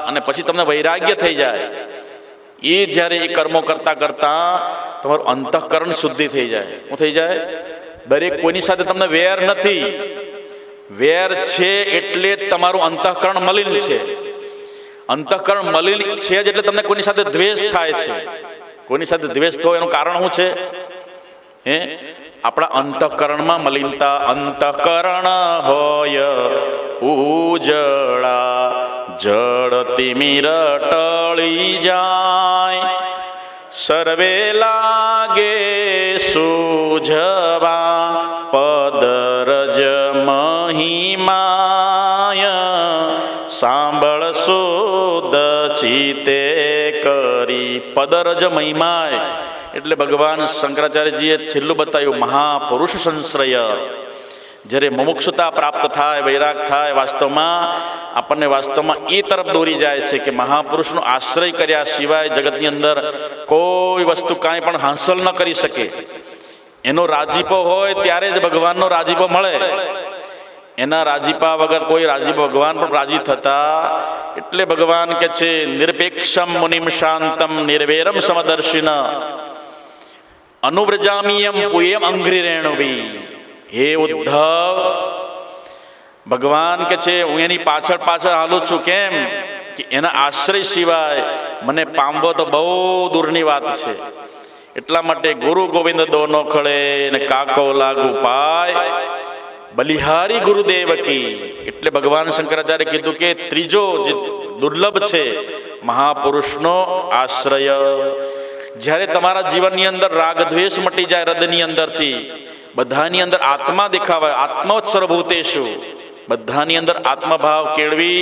અને પછી તમને વૈરાગ્ય થઈ જાય. એ જ્યારે એ કર્મો કરતા કરતા તમારું અંતઃકરણ શુદ્ધિ થઈ જાય. શું થઈ જાય? દરેક કોઈની સાથે તમને વેર નથી. વેર છે એટલે તમારું અંતઃકરણ મલિન છે. અંતઃકરણ મલિન છે જ એટલે તમને કોઈની સાથે દ્વેષ થાય છે. કોઈની સાથે દ્વેષ થયો એનું કારણ શું છે? હે આપણા અંતઃકરણમાં મલિનતા. અંતઃકરણ હોય ઉજળા, જળ તિમિર ટળી જાય, સર્વે લાગે સુજવા, પદરજ મહિમાય, સાંભળ શુદ્ધ ચિતે કરી. પદરજ મહિમાય એટલે ભગવાન શંકરાચાર્યજીએ છેલ્લું બતાવ્યું મહાપુરુષ સંશ્રય. જ્યારે મુમુક્ષુતા પ્રાપ્ત થાય, વૈરાગ થાય, વાસ્તવમાં આપણને વાસ્તવમાં એ તરફ દોરી જાય છે કે મહાપુરુષનો આશ્રય કર્યા સિવાય જગતની અંદર કોઈ વસ્તુ કાંઈ પણ હાંસલ ન કરી શકે. એનો રાજીપો હોય ત્યારે જ ભગવાનનો રાજીપો મળે. એના રાજીપા વગર કોઈ રાજી ભગવાન પણ રાજી થતા. એટલે ભગવાન કે છે નિરપેક્ષમ મુનિમ શાંતમ નિર્વેરમ સમદર્શિન અનુવ્રજામીયમ પુયમ અંઘ્રિરેણુભી. હે ઉદ્ધવ, ભગવાન કે છે હું એની પાછળ પાછળ હાલું છું. કેમ કે એના આશ્રય સિવાય મને પામવો તો બહુ દૂરની વાત છે. એટલા માટે ગુરુ ગોવિંદ દોનો ખળે ને કાકો લાગુ પાય બલિહારી ગુરુદેવ કી. એટલે ભગવાન શંકરાચાર્ય કીધું કે ત્રીજો જે દુર્લભ છે મહાપુરુષનો આશ્રય. જ્યારે તમારા જીવનની અંદર રાગ દ્વેષ મટી જાય હૃદયની અંદરથી, બધાની અંદર આત્મા દેખાવાય, આત્મવત સર્વભૂતેષુ, બધાની અંદર આત્મભાવ કેળવી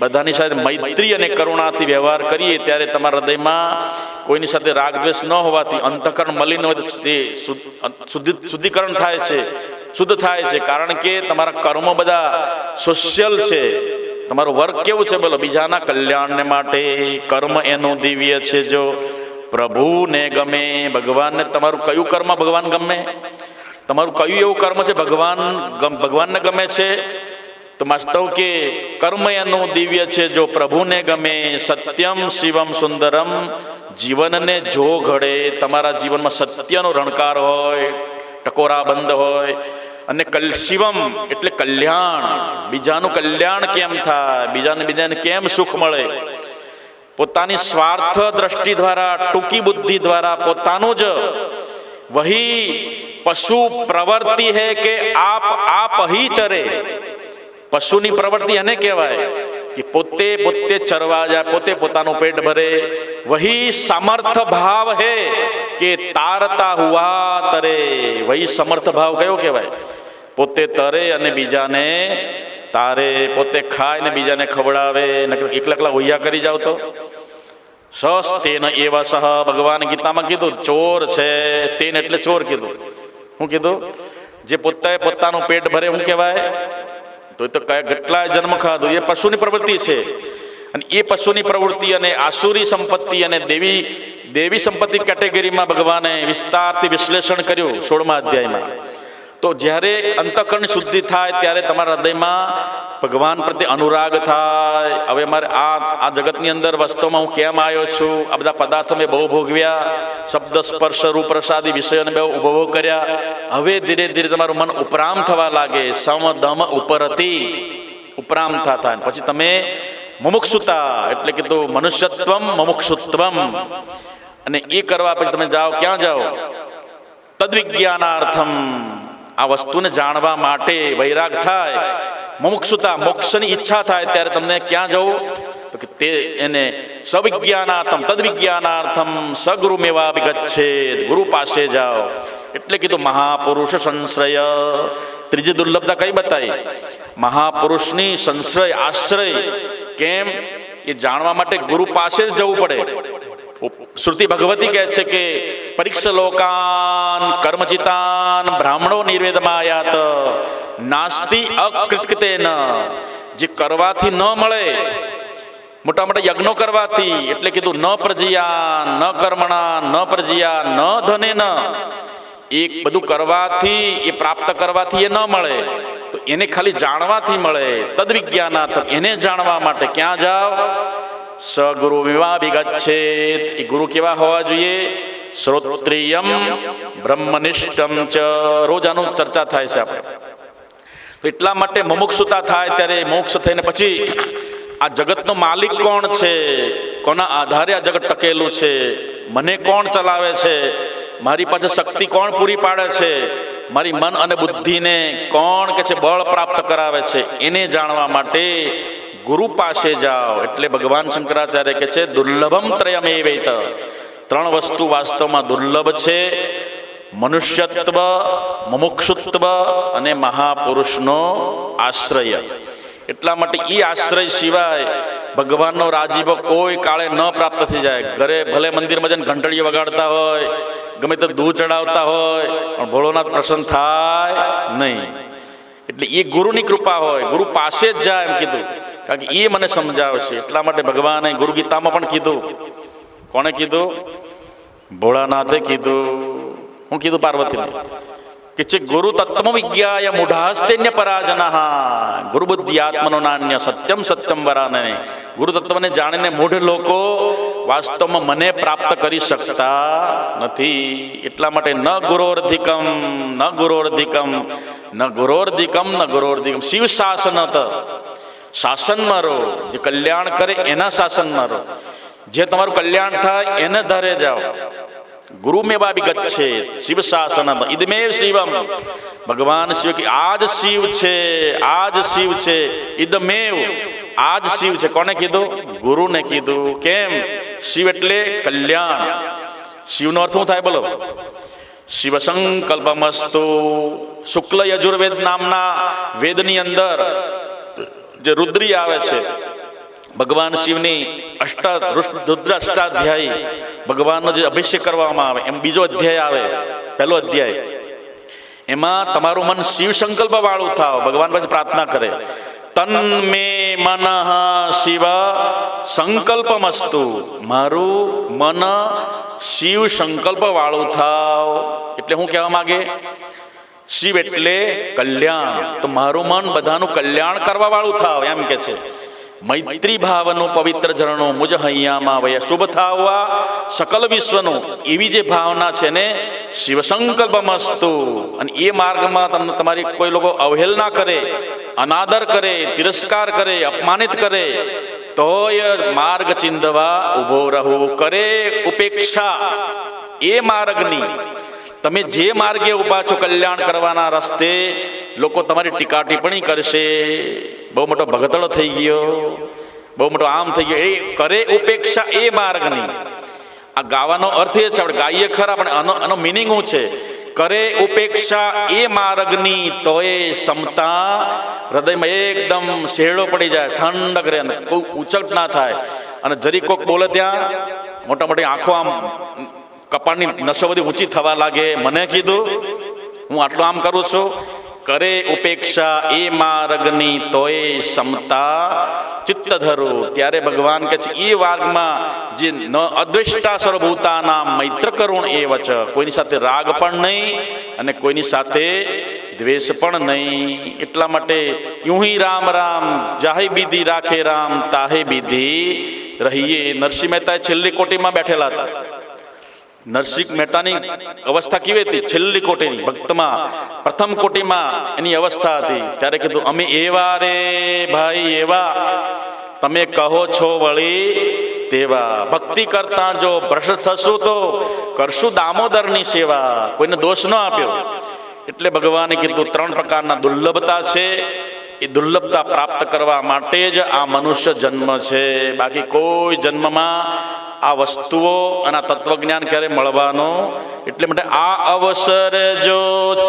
બધાની સાથે મૈત્રી અને કરુણાથી વ્યવહાર કરીએ ત્યારે તમારા હૃદયમાં કોઈની સાથે રાગ દ્વેષ ન હોવાથી અંતઃકરણ મલિન હોય તે શુદ્ધિકરણ થાય છે, શુદ્ધ થાય છે. કારણ કે તમારા કર્મો બધા સોશિયલ છે. તમારું વર્ક કેવું છે બોલો? બીજાના કલ્યાણને માટે. કર્મ એનું દિવ્ય છે જો પ્રભુને ગમે. ભગવાનને તમારું કયું કર્મ ભગવાન ગમે? તમારું કયું એવું કર્મ છે ભગવાનને ગમે છે? તો વાસ્તવ કે કર્મ એનું દિવ્ય છે જો પ્રભુને ગમે. સત્યમ શિવમ સુંદરમ. જીવનને જો ઘડે, તમારા જીવનમાં સત્યનો રણકાર હોય, ટકોરા બંધ હોય, અને શિવમ એટલે કલ્યાણ. બીજાનું કલ્યાણ કેમ થાય, બીજાને કેમ સુખ મળે? પોતાની સ્વાર્થ દ્રષ્ટિ દ્વારા, ટૂંકી બુદ્ધિ દ્વારા પોતાનું જ વહી પશુ પ્રવૃત્તિ હે કે આપ હી ચરે. પશુની પ્રવૃત્તિ એને કહેવાય કે પોતે ચરવા જાય, પોતે પોતાનું પેટ ભરે. વહી સમર્થ ભાવ હે કે તારતા હુઆ તરે. વહી સમર્થ ભાવ કયો કહેવાય? પોતે તરે અને બીજાને તારે. પોતે ખાય ને બીજાને ખવડાવે. એકલા હોયા કરી જાવ તો સસ્તેન એવા સહ. ભગવાન ગીતામાં કીધું ચોર છે તેન એટલે ચોર કીધું. શું કીધું? જે પોતાનું પેટ ભરે શું કહેવાય? તો કેટલા જન્મ ખાધું. એ પશુની પ્રવૃત્તિ છે. અને એ પશુની પ્રવૃત્તિ અને આસુરી સંપત્તિ અને દેવી સંપત્તિ કેટેગરીમાં ભગવાને વિસ્તારથી વિશ્લેષણ કર્યું 16મા અધ્યાયમાં. તો જ્યારે અંતઃકરણની શુદ્ધિ થાય ત્યારે તમારા હૃદયમાં ભગવાન પ્રત્યે અનુરાગ થાય. હવે મારે આ જગતની અંદર વસ્તુમાં હું કેમ આવ્યો છું? આ બધા પદાર્થો મેં બહુ ભોગવ્યા, શબ્દ સ્પર્શ રૂપ પ્રસાદી વિષયોને બહુ ઉપભોગ કર્યા. હવે ધીરે ધીરે તમારું મન ઉપરામ થવા લાગે. સમ દમ ઉપરતી, ઉપરામ થતા. પછી તમે મુમુક્ષુતા એટલે કીધું મનુષ્યત્વમ મુમુક્ષુત્વમ. અને એ કરવા પછી તમે જાઓ, ક્યાં જાઓ? તદ્વિજ્ઞાનાર્થમ. આ વસ્તુને જાણવા માટે વૈરાગ થાય, મુમુક્ષુતા મોક્ષની ઈચ્છા થાય ત્યારે તમને ક્યાં જવું? તો કે તે એને સવિજ્ઞાનાર્થમ તદ્વિજ્ઞાનાર્થમ સગુરુમેવા વિગચ્છેદ. ગુરુ પાસે જાઓ. એટલે કીધું મહાપુરુષ સંશ્રય. ત્રીજી દુર્લભતા કઈ બતાવી? મહાપુરુષની સંશ્રય, આશ્રય. કેમ? એ જાણવા માટે ગુરુ પાસે જ જવું પડે. શ્રુતિ ભગવતી કહે છે કે પરીક્ષ લોકાન કર્મચિતાન બ્રાહ્મણો નિર્વેદમાયાત નાસ્તિ અકૃતકૃતેન. જે કરવાથી ન મળે, મોટા મોટા યજ્ઞો કરવાથી, એટલે કીધું ન પ્રજયા ન કર્મણા ન પ્રજયા ન ધનેન. એ બધું કરવાથી, એ પ્રાપ્ત કરવાથી એ ન મળે. તો એને ખાલી જાણવાથી મળે. તદ્વિજ્ઞાનાર્થમ. એને જાણવા માટે ક્યાં જાઓ? સગુરુ વિવા વિગચ્છેત. એ ગુરુ કેવા હોવા જોઈએ? શ્રોત્રિયમ બ્રહ્મનિષ્ઠમ ચ. રોજ આનું ચર્ચા થાય છે આપણે. તો એટલા માટે મુમુક્ષુતા થાય ત્યારે મોક્ષ થઈને પછી આ જગતનો માલિક કોણ છે? કોના આધારે આ જગત ટકેલું છે? મને કોણ ચલાવે છે? મારી પાસે શક્તિ કોણ પૂરી પાડે છે? મારી મન અને બુદ્ધિને કોણ કે છે બળ પ્રાપ્ત કરાવે છે? એને જાણવા માટે ગુરુ પાસે જાઓ. એટલે ભગવાન શંકરાચાર્ય કે છે દુર્લભમ ત્રયમેવૈત. ત્રણ વસ્તુ વાસ્તવમાં દુર્લભ છે: મનુષ્યત્વ, મુમુક્ષુત્વ અને મહાપુરુષનો આશ્રય. એટલા માટે એ આશ્રય સિવાય ભગવાનનો રાજીવો કોઈ કાળે ન પ્રાપ્ત થઈ જાય. ઘરે ભલે મંદિરમાં જઈને ઘંટડીઓ વગાડતા હોય, ગમે તે દૂધ ચડાવતા હોય, પણ ભોળોનાથ પ્રસન્ન થાય નહીં. એટલે એ ગુરુની કૃપા હોય. ગુરુ પાસે જ જાય એમ કીધું, કારણ કે એ મને સમજાવશે. એટલા માટે ભગવાને ગુરુ ગીતામાં પણ કીધું. કોણે કીધું? ભોળાનાથે કીધું. હું કીધું? પાર્વતીને. કે છે ગુરુ તત્વ વિજ્ઞાય મૂઢાસ્તેન્ય પરાજનઃ ગુરુ બુદ્ધિ આત્મનો નાન્ય સત્યમ સત્યમ વરાને. ગુરુ તત્વને જાણીને મૂઢ લોકો વાસ્તવમાં મને પ્રાપ્ત કરી શકતા નથી. એટલા માટે ન ગુરોર્ધિકમ ન ગુરોર્ધિકમ ન ગુરોર્ધિકમ ન ગુરોર્ધિકમ. શિવ શાસન શાસનમાં રહો, જે કલ્યાણ કરે એના શાસનમાં રહો, જે તમારું કલ્યાણ થાય એને ધરે જાઓ. ગુરુ મેવા વિગચ્છે શિવ શાસન ઇદમેવ શિવમ. ભગવાન શિવ કે આજ શિવ છે, આજ શિવ છે. ઇદમેવ આજ શિવ છે. કોને કીધું? ગુરુને કીધું. કેમ? શિવ એટલે કલ્યાણ. શિવનો અર્થ શું થાય બોલો? શિવ સંકલ્પમસ્તુ. શુક્લ યજુર્વેદ નામના વેદની અંદર જે રુદ્રી આવે છે, ભગવાન શિવની રુદ્ર અષ્ટાધ્યાયી ભગવાનનો જે અભિષેક કરવામાં આવે એમ બીજો અધ્યાય આવે, પહેલો અધ્યાય. એમાં તમારું મન શિવ સંકલ્પ વાળું થાવ. ભગવાન પાસે પ્રાર્થના કરે, તન મે મનઃ શિવ સંકલ્પમસ્તુ. મારું મન શિવ સંકલ્પ વાળું થાવ. એટલે હું કહેવા માંગે, શિવ એટલે કલ્યાણ, તો મારું મન બધાનું કલ્યાણ કરવા વાળું થાવ એમ કે છે. મૈત્રી ભાવનું પવિત્ર ઝરણું મુજ હૈયામાં વયા શુભ થાવવા સકલ વિશ્વનું. એવી જે ભાવના છે ને શિવ સંકલ્પમસ્તુ. અને એ માર્ગમાં તમને તમારી કોઈ લોકો અવહેલના કરે, અનાદર કરે, તિરસ્કાર કરે, અપમાનિત કરે, તોય માર્ગ ચિંધવા ઊભો રહો. કરે ઉપેક્ષા એ માર્ગની. તમે જે માર્ગે ઊભા છો કલ્યાણ કરવાના રસ્તે, લોકો તમારી ટીકા ટિપ્પણી કરશે. બહુ મોટો ભગતડો થઈ ગયો, બહુ મોટો આમ થઈ ગયો. એ કરે ઉપેક્ષા એ માર્ગની. આ ગાવાનો અર્થ એ છે, આપણે ગાઈએ ખરા પણ આનો મિનિંગ શું છે? કરે ઉપેક્ષા એ માર્ગની, તો એ સમતા હૃદયમાં એકદમ શેરડો પડી જાય, ઠંડક રહે, કોઈ ઉચલ્ટ ના થાય. અને જરી કોક બોલે ત્યાં મોટા મોટી આંખો આમ કપાળની નસો બધી ઊંચી થવા લાગે. મને કીધું હું આટલું આમ કરું છું. કરે ઉપેક્ષા એ માર્ગની, તોય સમતા ચિત્ત ધરો. ત્યારે ભગવાન કહે છે એ માર્ગમાં જે ન અદ્વેષ્ટા સર્વભૂતાના મૈત્ર કરુણ એ વચ. કોઈની સાથે રાગ પણ નહીં અને કોઈની સાથે દ્વેષ પણ નહીં. એટલા માટે યું હી રામ રામ જાહે બીધી રાખે રામ તાહે બીધી રહીએ. નરસિંહ મહેતા છેલ્લી કોટીમાં બેઠેલા હતા. નરસિંહ મહેતાની અવસ્થા કેવી હતી? છેલ્લી કોટીની ભક્તમાં પ્રથમ કોટીમાં એની અવસ્થા હતી. ત્યારે કીધું અમે એવા રે ભાઈ એવા, તમે કહો છો વળી તેવા. ભક્તિ કરતા જો ભ્રષ્ટ થશું તો કરશું દામોદરની સેવા. કોઈને દોષ ન આપ્યો. એટલે ભગવાને કીધું ત્રણ પ્રકારના દુર્લભતા છે. એ દુર્લભતા પ્રાપ્ત કરવા માટે જ આ મનુષ્ય જન્મ છે. બાકી કોઈ જન્મમાં આ વસ્તુઓ અને આ તત્વજ્ઞાન ક્યારે મળવાનો. એટલે માટે આ અવસર જો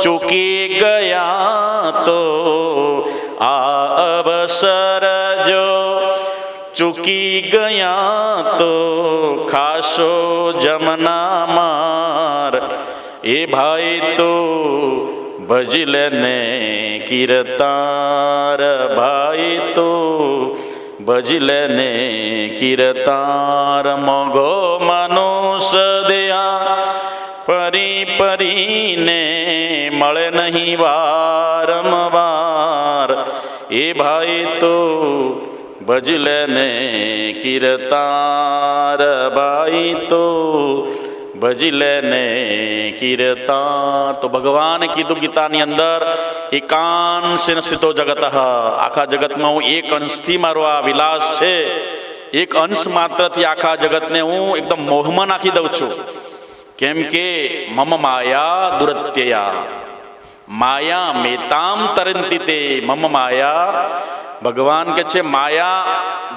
ચૂકી ગયા તો, આ અવસર જો ચૂકી ગયા તો ખાશો જમના માર. એ ભાઈ તો ભજી લેને કીર્તાર. ભાઈ તો ભજી લેને કીર્તાર. મોઘો મનુષ્ય દયા પરી પરીને મળે નહીં વારંવાર. એ ભાઈ તો ભજી લેને કીર્તાર. ભાઈ તો ભજી લેને કીર્તાર. તો ભગવાને કીધું ગીતાની અંદર, એકાંશેન સ્થિતો જગત. આખા જગતમાં હું એક અંશથી મારો આ વિલાસ છે. એક અંશ માત્રથી આખા જગતને હું એકદમ મોહમાં નાખી દઉં છું. કેમ કે મમ માયા દુરત્યયા માયા મેતામ તરંતી તે. મમ માયા, ભગવાન કે છે માયા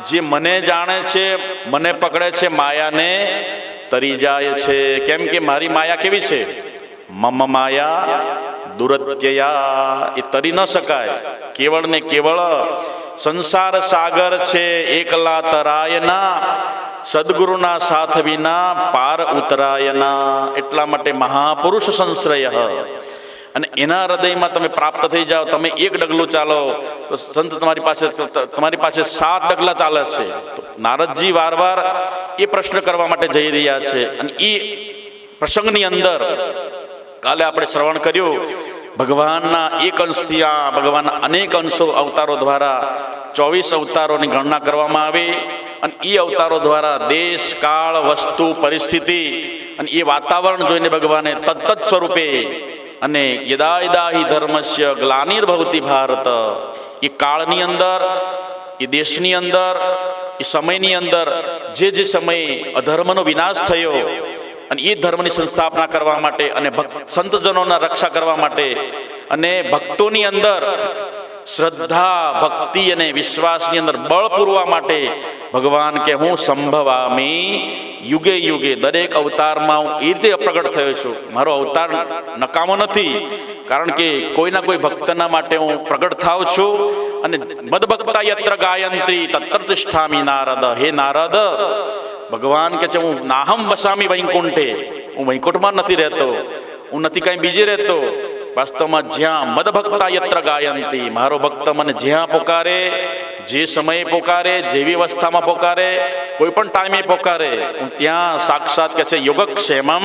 જે મને જાણે છે, મને પકડે છે, માયાને તરી જાય છે. કેમ કે મારી માયા કેવી છે? મમ માયા દુરત્યયા. એ તરી ન શકાય. કેવળ ને કેવળ સંસાર સાગર છે, એકલા તરાયના. સદગુરુના સાથ વિના પાર ઉતરાયના. એટલા માટે મહાપુરુષ સંશ્રય. અને એના હૃદયમાં તમે પ્રાપ્ત થઈ જાઓ. તમે એક ડગલું ચાલો તો સંત તમારી પાસે 7 ડગલા ચાલે છે. તો નારદજી વારવાર એ પ્રશ્ન કરવા માટે જઈ રહ્યા છે. અને એ પ્રસંગની અંદર કાલે આપણે શ્રવણ કર્યું ભગવાનના એક અંશથી આ ભગવાનના અનેક અંશો અવતારો દ્વારા 24 અવતારોની ગણના કરવામાં આવે અને એ અવતારો દ્વારા દેશ કાળ વસ્તુ પરિસ્થિતિ અને એ વાતાવરણ જોઈને ભગવાને તત્ત સ્વરૂપે અને યદા યદા હિ ધર્મસ્ય ગ્લાનિર્ભવતિ ભારત, એ કાળની અંદર, એ દેશની અંદર, એ સમયની અંદર જે સમયે અધર્મનો વિનાશ થયો અને એ ધર્મની સંસ્થાપના કરવા માટે અને સંતજનોના રક્ષા કરવા માટે અને ભક્તોની અંદર શ્રદ્ધા ભક્તિ અને વિશ્વાસની અંદર બળ પૂરવા માટે ભગવાન કે હું સંભવામી યુગે યુગે, દરેક અવતારમાં હું એ રીતે પ્રગટ થયો છું. મારો અવતાર નકામો નથી, કારણ કે કોઈના કોઈ ભક્તના માટે હું પ્રગટ થાઉં છું. અને મદભક્તા યત્ર ગાયંત્રી તત્ર તિષ્ઠામિ નારદ. હે નારદ, ભગવાન કે છે હું નાહમ વસામી વૈકુંઠે, હું વૈકુંઠમાં નથી રહેતો, હું નથી કઈ બીજે રહેતો. વાસ્તવમાં જ્યાં મદભક્તા યત્ર ગાયંતી, મારો ભક્ત મને જ્યાં પોકારે, જે સમયે પોકારે, જેવી અવસ્થામાં પોકારે, કોઈ પણ ટાઈમે પોકારે, હું ત્યાં સાક્ષાત કે છે યોગક્ષેમમ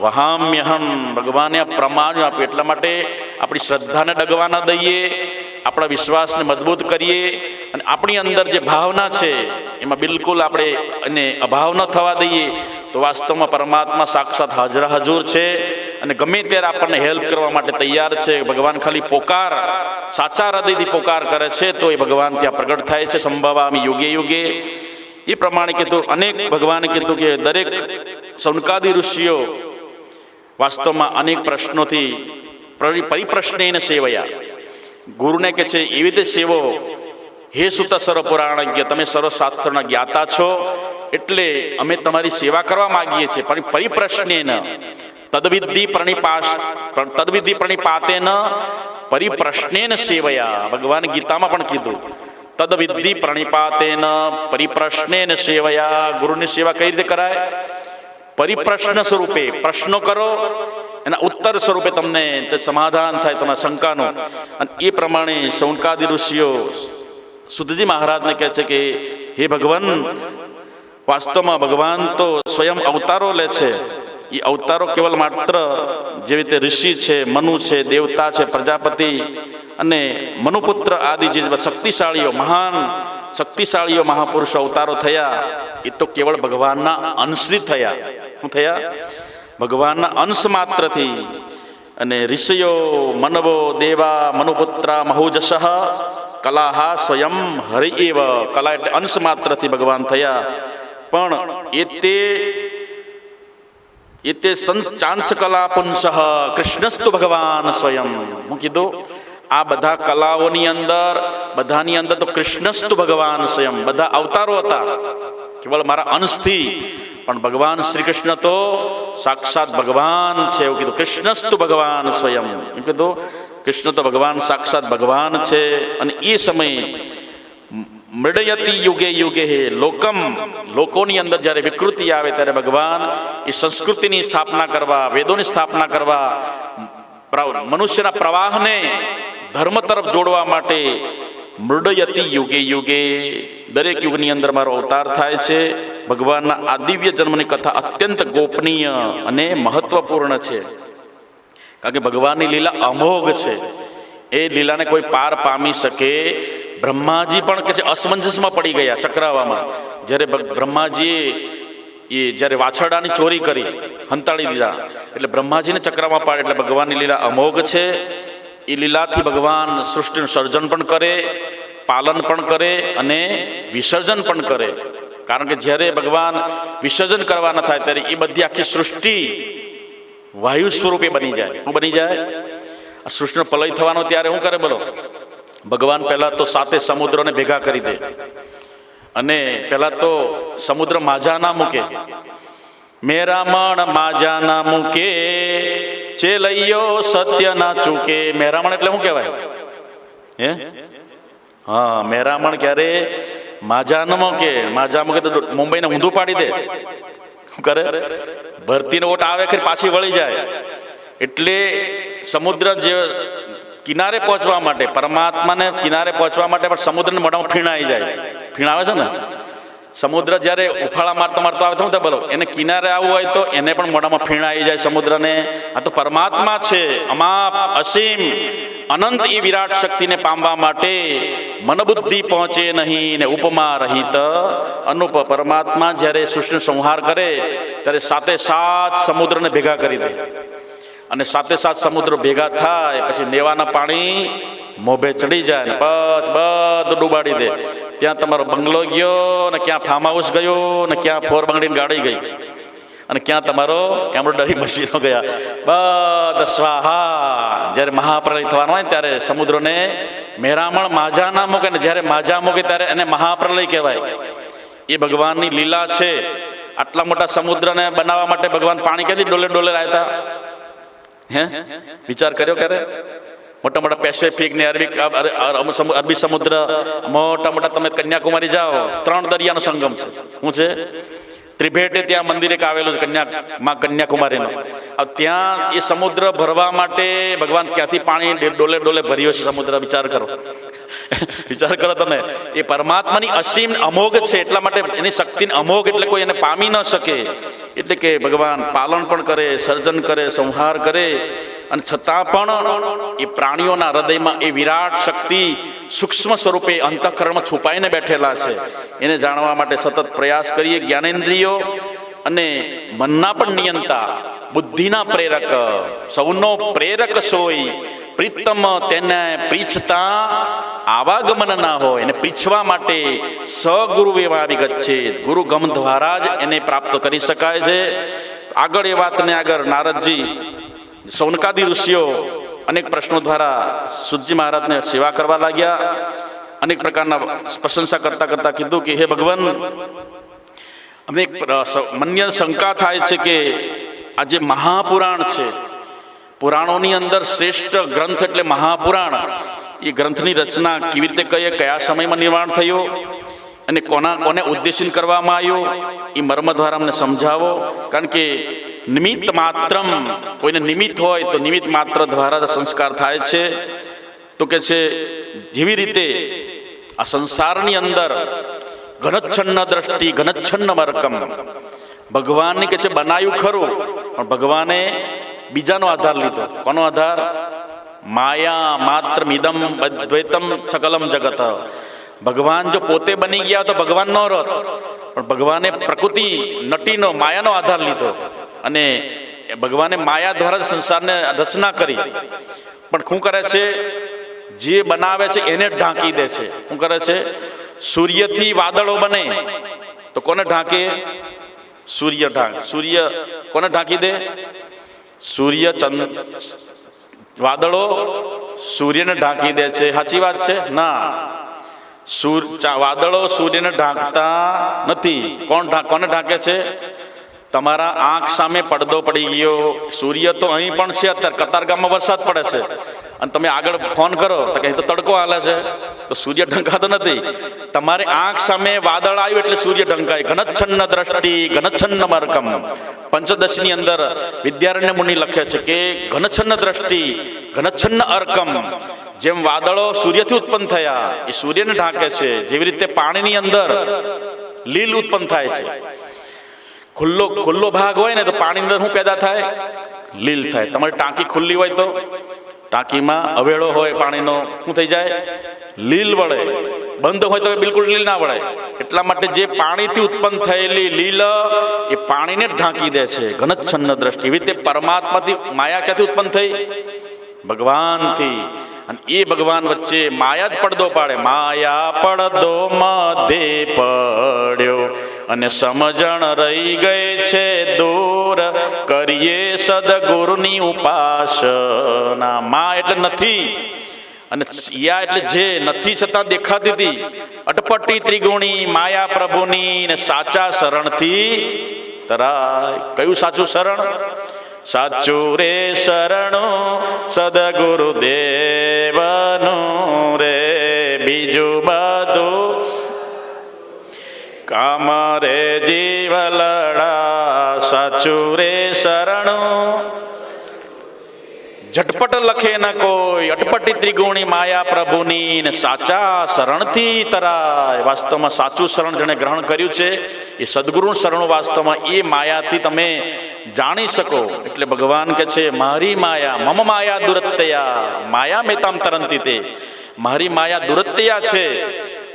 વહામ્યહમ. ભગવાને આ પ્રમાણ આપ્યું. એટલા માટે આપણી શ્રદ્ધાને ડગવા ન દઈએ, આપણા વિશ્વાસને મજબૂત કરીએ અને આપણી અંદર જે ભાવના છે એમાં બિલકુલ આપણે એને અભાવ ન થવા દઈએ, તો વાસ્તવમાં પરમાત્મા સાક્ષાત હાજરા હજુર છે અને ગમે ત્યારે આપણને હેલ્પ કરવા માટે તૈયાર છે. ભગવાન ખાલી પોકાર, સાચા હૃદયથી પોકાર કરે છે તો એ ભગવાન ત્યાં પ્રગટ થાય છે. સંભવામી યુગે યુગે. એ પ્રમાણે કીધું, અનેક ભગવાને કીધું કે દરેક સૌનકાદી ઋષિઓ વાસ્તવમાં અનેક પ્રશ્નોથી પરિપ્રશ્નેન સેવયા, ગુરુને કે છે એવી રીતે સેવો. હે સુત સર્વ પુરાણજ્ઞ, તમે સર્વશાસ્ત્રના જ્ઞાતા છો, એટલે અમે તમારી સેવા કરવા માગીએ છીએ. પણ પરિપ્રશ્નેન તદ્વિધિ પ્રણિપાતેન પરિપ્રશ્નેન સેવયા. ભગવાન ગીતામાં પણ કીધું, તદ્વિધિ પ્રણિપાતેન પરિપ્રશ્નેન સેવયા. ગુરુની સેવા કઈ રીતે કરાય? પરિપ્રશ્ન સ્વરૂપે પ્રશ્નો કરો, એના ઉત્તર સ્વરૂપે તમને તે સમાધાન થાય તમારા શંકાનું. અને એ પ્રમાણે સૌનકાદી ઋષિઓ સુતજી મહારાજને કહે છે કે હે ભગવાન, વાસ્તવમાં ભગવાન તો સ્વયં અવતારો લે છે. એ અવતારો કેવલ માત્ર જેવી રીતે ઋષિ છે, મનુ છે, દેવતા છે, પ્રજાપતિ અને મનુપુત્ર આદિ જે શક્તિશાળીઓ, મહાન શક્તિશાળીઓ મહાપુરુષો અવતારો થયા, એ તો કેવળ ભગવાનના અંશથી થયા. શું થયા? ભગવાનના અંશ માત્રથી. અને ઋષિઓ મનવો દેવા મનુપુત્રા મહુજશ કલાહા સ્વયં હરિ એવ. કલા એટલે અંશ માત્રથી ભગવાન થયા, પણ એતે ચાંસ કલા પુંસ કૃષ્ણસ્તુ ભગવાન સ્વયં. હું કીધું આ બધા કલાઓની અંદર, બધાની અંદર તો કૃષ્ણસ્તુ ભગવાન સ્વયં. બધા અવતારો હતા કેવળ મારા અંશથી, પણ ભગવાન શ્રી કૃષ્ણ તો સાક્ષાત ભગવાન છે. એવું કીધું, કૃષ્ણસ્તુ ભગવાન સ્વયં. એમ કીધું કૃષ્ણ તો ભગવાન સાક્ષાત ભગવાન છે. અને એ સમયે મૃડયતી યુગે યુગે હે લોકમ, લોકોની અંદર જ્યારે વિકૃતિ આવે ત્યારે ભગવાન એ સંસ્કૃતિની સ્થાપના કરવા, વેદોની સ્થાપના કરવા, મનુષ્યના પ્રવાહને ધર્મ તરફ જોડવા માટે મૃડયતી યુગે યુગે, દરેક યુગની અંદર મારો અવતાર થાય છે. ભગવાનના આ દિવ્ય જન્મની કથા અત્યંત ગોપનીય અને મહત્વપૂર્ણ છે, કારણ કે ભગવાનની લીલા અમોઘ છે. એ લીલાને કોઈ પાર પામી શકે. બ્રહ્માજી પણ કે છે અસમંજસમાં પડી ગયા, ચક્રાવામાં. જ્યારે બ્રહ્માજીએ જ્યારે વાછરડાની ચોરી કરી, હંતાડી દીધા, એટલે બ્રહ્માજીને ચક્રમાં પાડે. એટલે ભગવાનની લીલા અમોઘ છે. એ લીલાથી ભગવાન સૃષ્ટિનું સર્જન પણ કરે, પાલન પણ કરે અને વિસર્જન પણ કરે. કારણ કે જ્યારે ભગવાન વિસર્જન કરવાના થાય ત્યારે એ બધી આખી સૃષ્ટિ વાયુ સ્વરૂપે બની જાય. શું બની જાય? આ સૃષ્ટિનો પ્રલય થવાનો ત્યારે શું કરે બોલો? ભગવાન પહેલા તો 7 સમુદ્રોને ભેગા કરી દે, અને પહેલા તો સમુદ્ર માજા ના મૂકે. મેરામણ માજા ના મૂકે, ચેલૈયો સત્ય ના ચૂકે. મેરામણ એટલે શું કહેવાય? હે, હા, મેરામણ ક્યારે માજા ન મૂકે. માજા મૂકે તો મુંબઈને ઊંધું પાડી દે. શું કરે? ભરતીનો ઓટ આવે કે પાછી વળી જાય. એટલે સમુદ્ર જે કિનારે પહોંચવા માટે, પરમાત્માને કિનારે પહોંચવા માટે પણ સમુદ્રને મોઢામાં ફીણાઈ જાય. ફીણાવે છે ને, સમુદ્ર જ્યારે ઉફાળા મારતો મારતો આવે તો બોલો એને કિનારે આવવું હોય તો એને પણ મોઢામાં ફીણા આવી જાય સમુદ્રને. આ તો પરમાત્મા છે, અમાપ અસીમ અનંત એ વિરાટ શક્તિને પામવા માટે મનબુદ્ધિ પહોંચે નહીં ને ઉપમા રહિત અનુપ. પરમાત્મા જ્યારે સૃષ્ટિનો સંહાર કરે ત્યારે સાતે સાત સમુદ્રને ભેગા કરી દે અને સાતે સાત સમુદ્ર ભેગા થાય પછી નેવાના પાણી મોભે ચડી જાય ને પછી બધું ડૂબાડી દે. ત્યાં તમારો બંગલો ગયો ને ક્યાં ફાર્મ હાઉસ ગયો ને ક્યાં ફોર બંગડીની ગાડી ગઈ અને ક્યાં તમારો એમ્બ્રોઇડરી મશીનો ગયા, બધા સ્વાહા. જ્યારે મહાપ્રલય થવાનો હોય ત્યારે સમુદ્રને મેરામણ માજા ના મૂકે ને જ્યારે માજા મૂકે ત્યારે એને મહાપ્રલય કહેવાય. એ ભગવાનની લીલા છે. આટલા મોટા સમુદ્રને બનાવવા માટે ભગવાન પાણી ક્યાંથી ડોલે ડોલે લાવ્યા હતા? હે વિચાર કર્યો ક્યારે? મોટા મોટા પેસેફિક ને અરબી સમુદ્ર, મોટા મોટા તમે કન્યાકુમારી જાઓ, 3 દરિયાનો સંગમ છે. શું છે? ત્રિભેટે ત્યાં મંદિર એક આવેલું છે કન્યાકુમારીનું. ત્યાં એ સમુદ્ર ભરવા માટે ભગવાન ક્યાંથી પાણી ડોલે ડોલે ભર્યો છે સમુદ્ર? વિચાર કરો, વિચાર કરો તમે. એ પરમાત્માની અસીમ અમોઘ છે એટલા માટે એની શક્તિને અમોઘ એટલે કોઈ એને પામી ન શકે. એટલે કે ભગવાન પાલન પણ કરે, સર્જન કરે, સંહાર કરે અને છતાં પણ એ પ્રાણીઓના હૃદયમાં એ વિરાટ શક્તિ સૂક્ષ્મ સ્વરૂપે અંતઃકરણમાં છુપાઈને બેઠેલા છે. એને જાણવા માટે સતત પ્રયાસ કરીએ. જ્ઞાનેન્દ્રિયો અને મનના પણ નિયંતા, બુદ્ધિના પ્રેરક, સૌનો પ્રેરક સોય પ્રીતમ તેને પ્રીછતા આવાગમન ના હોય. એને પીછવા માટે સગુરુ એવા વિગત છે. ગુરુ ગમ દ્વારા જ એને પ્રાપ્ત કરી શકાય છે. આગળ એ વાતને આગળ નારદજી સૌનકાદી ઋષિઓ અનેક પ્રશ્નો દ્વારા સુતજી મહારાજને સેવા કરવા લાગ્યા. અનેક પ્રકારના પ્રશંસા કરતા કરતા કીધું કે હે ભગવાન, અમને મન્ય શંકા થાય છે કે આ જે મહાપુરાણ છે, પુરાણોની અંદર શ્રેષ્ઠ ગ્રંથ એટલે મહાપુરાણ, એ ગ્રંથની રચના કેવી રીતે કહીએ, કયા સમયમાં નિર્માણ થયો અને કોને ઉદ્દેશિત કરવામાં આવ્યો એ મર્મ દ્વારા અમને સમજાવો. કારણ કે નિમિત્ત માત્રમ, કોઈને નિમિત્ત હોય તો નિમિત્ત માત્ર દ્વારા સંસ્કાર થાય છે. તો કે છે જેવી રીતે આ સંસારની અંદર ઘનચ્છન્ન દ્રષ્ટિ ઘનચ્છન્ન મરકમ, ભગવાનની કે છે બનાવ્યું ખરું પણ ભગવાને બીજાનો આધાર લીધો. કોનો આધાર? માયા માત્ર મિદમ અદ્વૈતમ સકલમ જગત. ભગવાન જો પોતે બની ગયા તો ભગવાન ન રહત, પણ ભગવાને પ્રકૃતિ નટીનો માયાનો આધાર લીધો અને ભગવાને માયા દ્વારા સંસારને રચના કરી. પણ શું કરે છે? જે બનાવે છે એને ઢાંકી દે છે. શું કરે છે? સૂર્યથી વાદળો બને તો કોને ઢાંકે? સૂર્ય સૂર્ય કોને ઢાંકી દે? સૂર્ય વાદળો સૂર્યને ઢાંકી દે છે. સાચી વાત છે ના? વાદળો સૂર્યને ઢાંકતા નથી. કોને ઢાંકે છે? તમારા આંખ સામે પડદો પડી ગયો. સૂર્ય તો અહીં પણ છે. અત્યારે કતારગામમાં વરસાદ પડે છે અને તમે આગળ ફોન કરો તો કે તો તડકો હાલે છે, તો સૂર્ય ઢંકાતો નથી. તમારે આંખ સામે વાદળ આવ્યું એટલે સૂર્ય ઢંકાય. ઘનચ્છન્ન દ્રષ્ટિ ઘનચ્છન્ન મરકમ. પંચદશની અંદર વિદ્યારણ્ય મુનિ લખે છે કે ઘનચ્છન્ન દ્રષ્ટિ ઘનચ્છન્ન અર્કમ. જેમ વાદળો સૂર્યથી ઉત્પન્ન થયા એ સૂર્યને ઢાંકે છે, જેવી રીતે પાણીની અંદર લીલ ઉત્પન્ન થાય છે. ખુલ્લો ભાગ હોય ને તો પાણી અંદર શું પેદા થાય? લીલ થાય. તમારી ટાંકી ખુલ્લી હોય તો ટાંકીમાં અવેડો હોય પાણીનો, શું થઈ જાય? લીલ વળે. બંધ હોય તો બિલકુલ લીલ ના વળે. એટલા માટે જે પાણીથી ઉત્પન્ન થયેલી લીલ એ પાણીને જ ઢાંકી દે છે. ઘનચ્છન્ન દ્રષ્ટિ. એવી રીતે પરમાત્માથી માયા ક્યાંથી ઉત્પન્ન થઈ? ભગવાનથી. અને એ ભગવાન વચ્ચે માયા જ પડદો પાડે. માયા પડદો મધ્યે પડ્યો અને સમજણ રહી ગઈ છે દૂર, કરીએ સદગુરુની ઉપાસના. મા એટલે નથી અને યા એટલે જે નથી છતાં દેખાતી હતી. અટપટી ત્રિગુણી માયા પ્રભુની ને સાચા શરણથી તરાય. કયું સાચું શરણ? સાચું રે શરણું સદગુરુદેવનું રે, બીજું બધું કામ રે જીવલડા. સાચું રે શરણું. ઝટપટ લખે ન કોઈ, અટપટી ત્રિગુણી માયા પ્રભુની, ને સાચા શરણથી તરાય. વાસ્તવમાં સાચું શરણ જેણે ગ્રહણ કર્યું છે એ સદગુરુનું શરણ વાસ્તવમાં એ માયાથી તમે જાણી શકો. એટલે ભગવાન કે છે મારી માયા મમ માયા દુરત્તયા, માયા મેતામ તરંતી તે, મારી માયા દુરત્તયા છે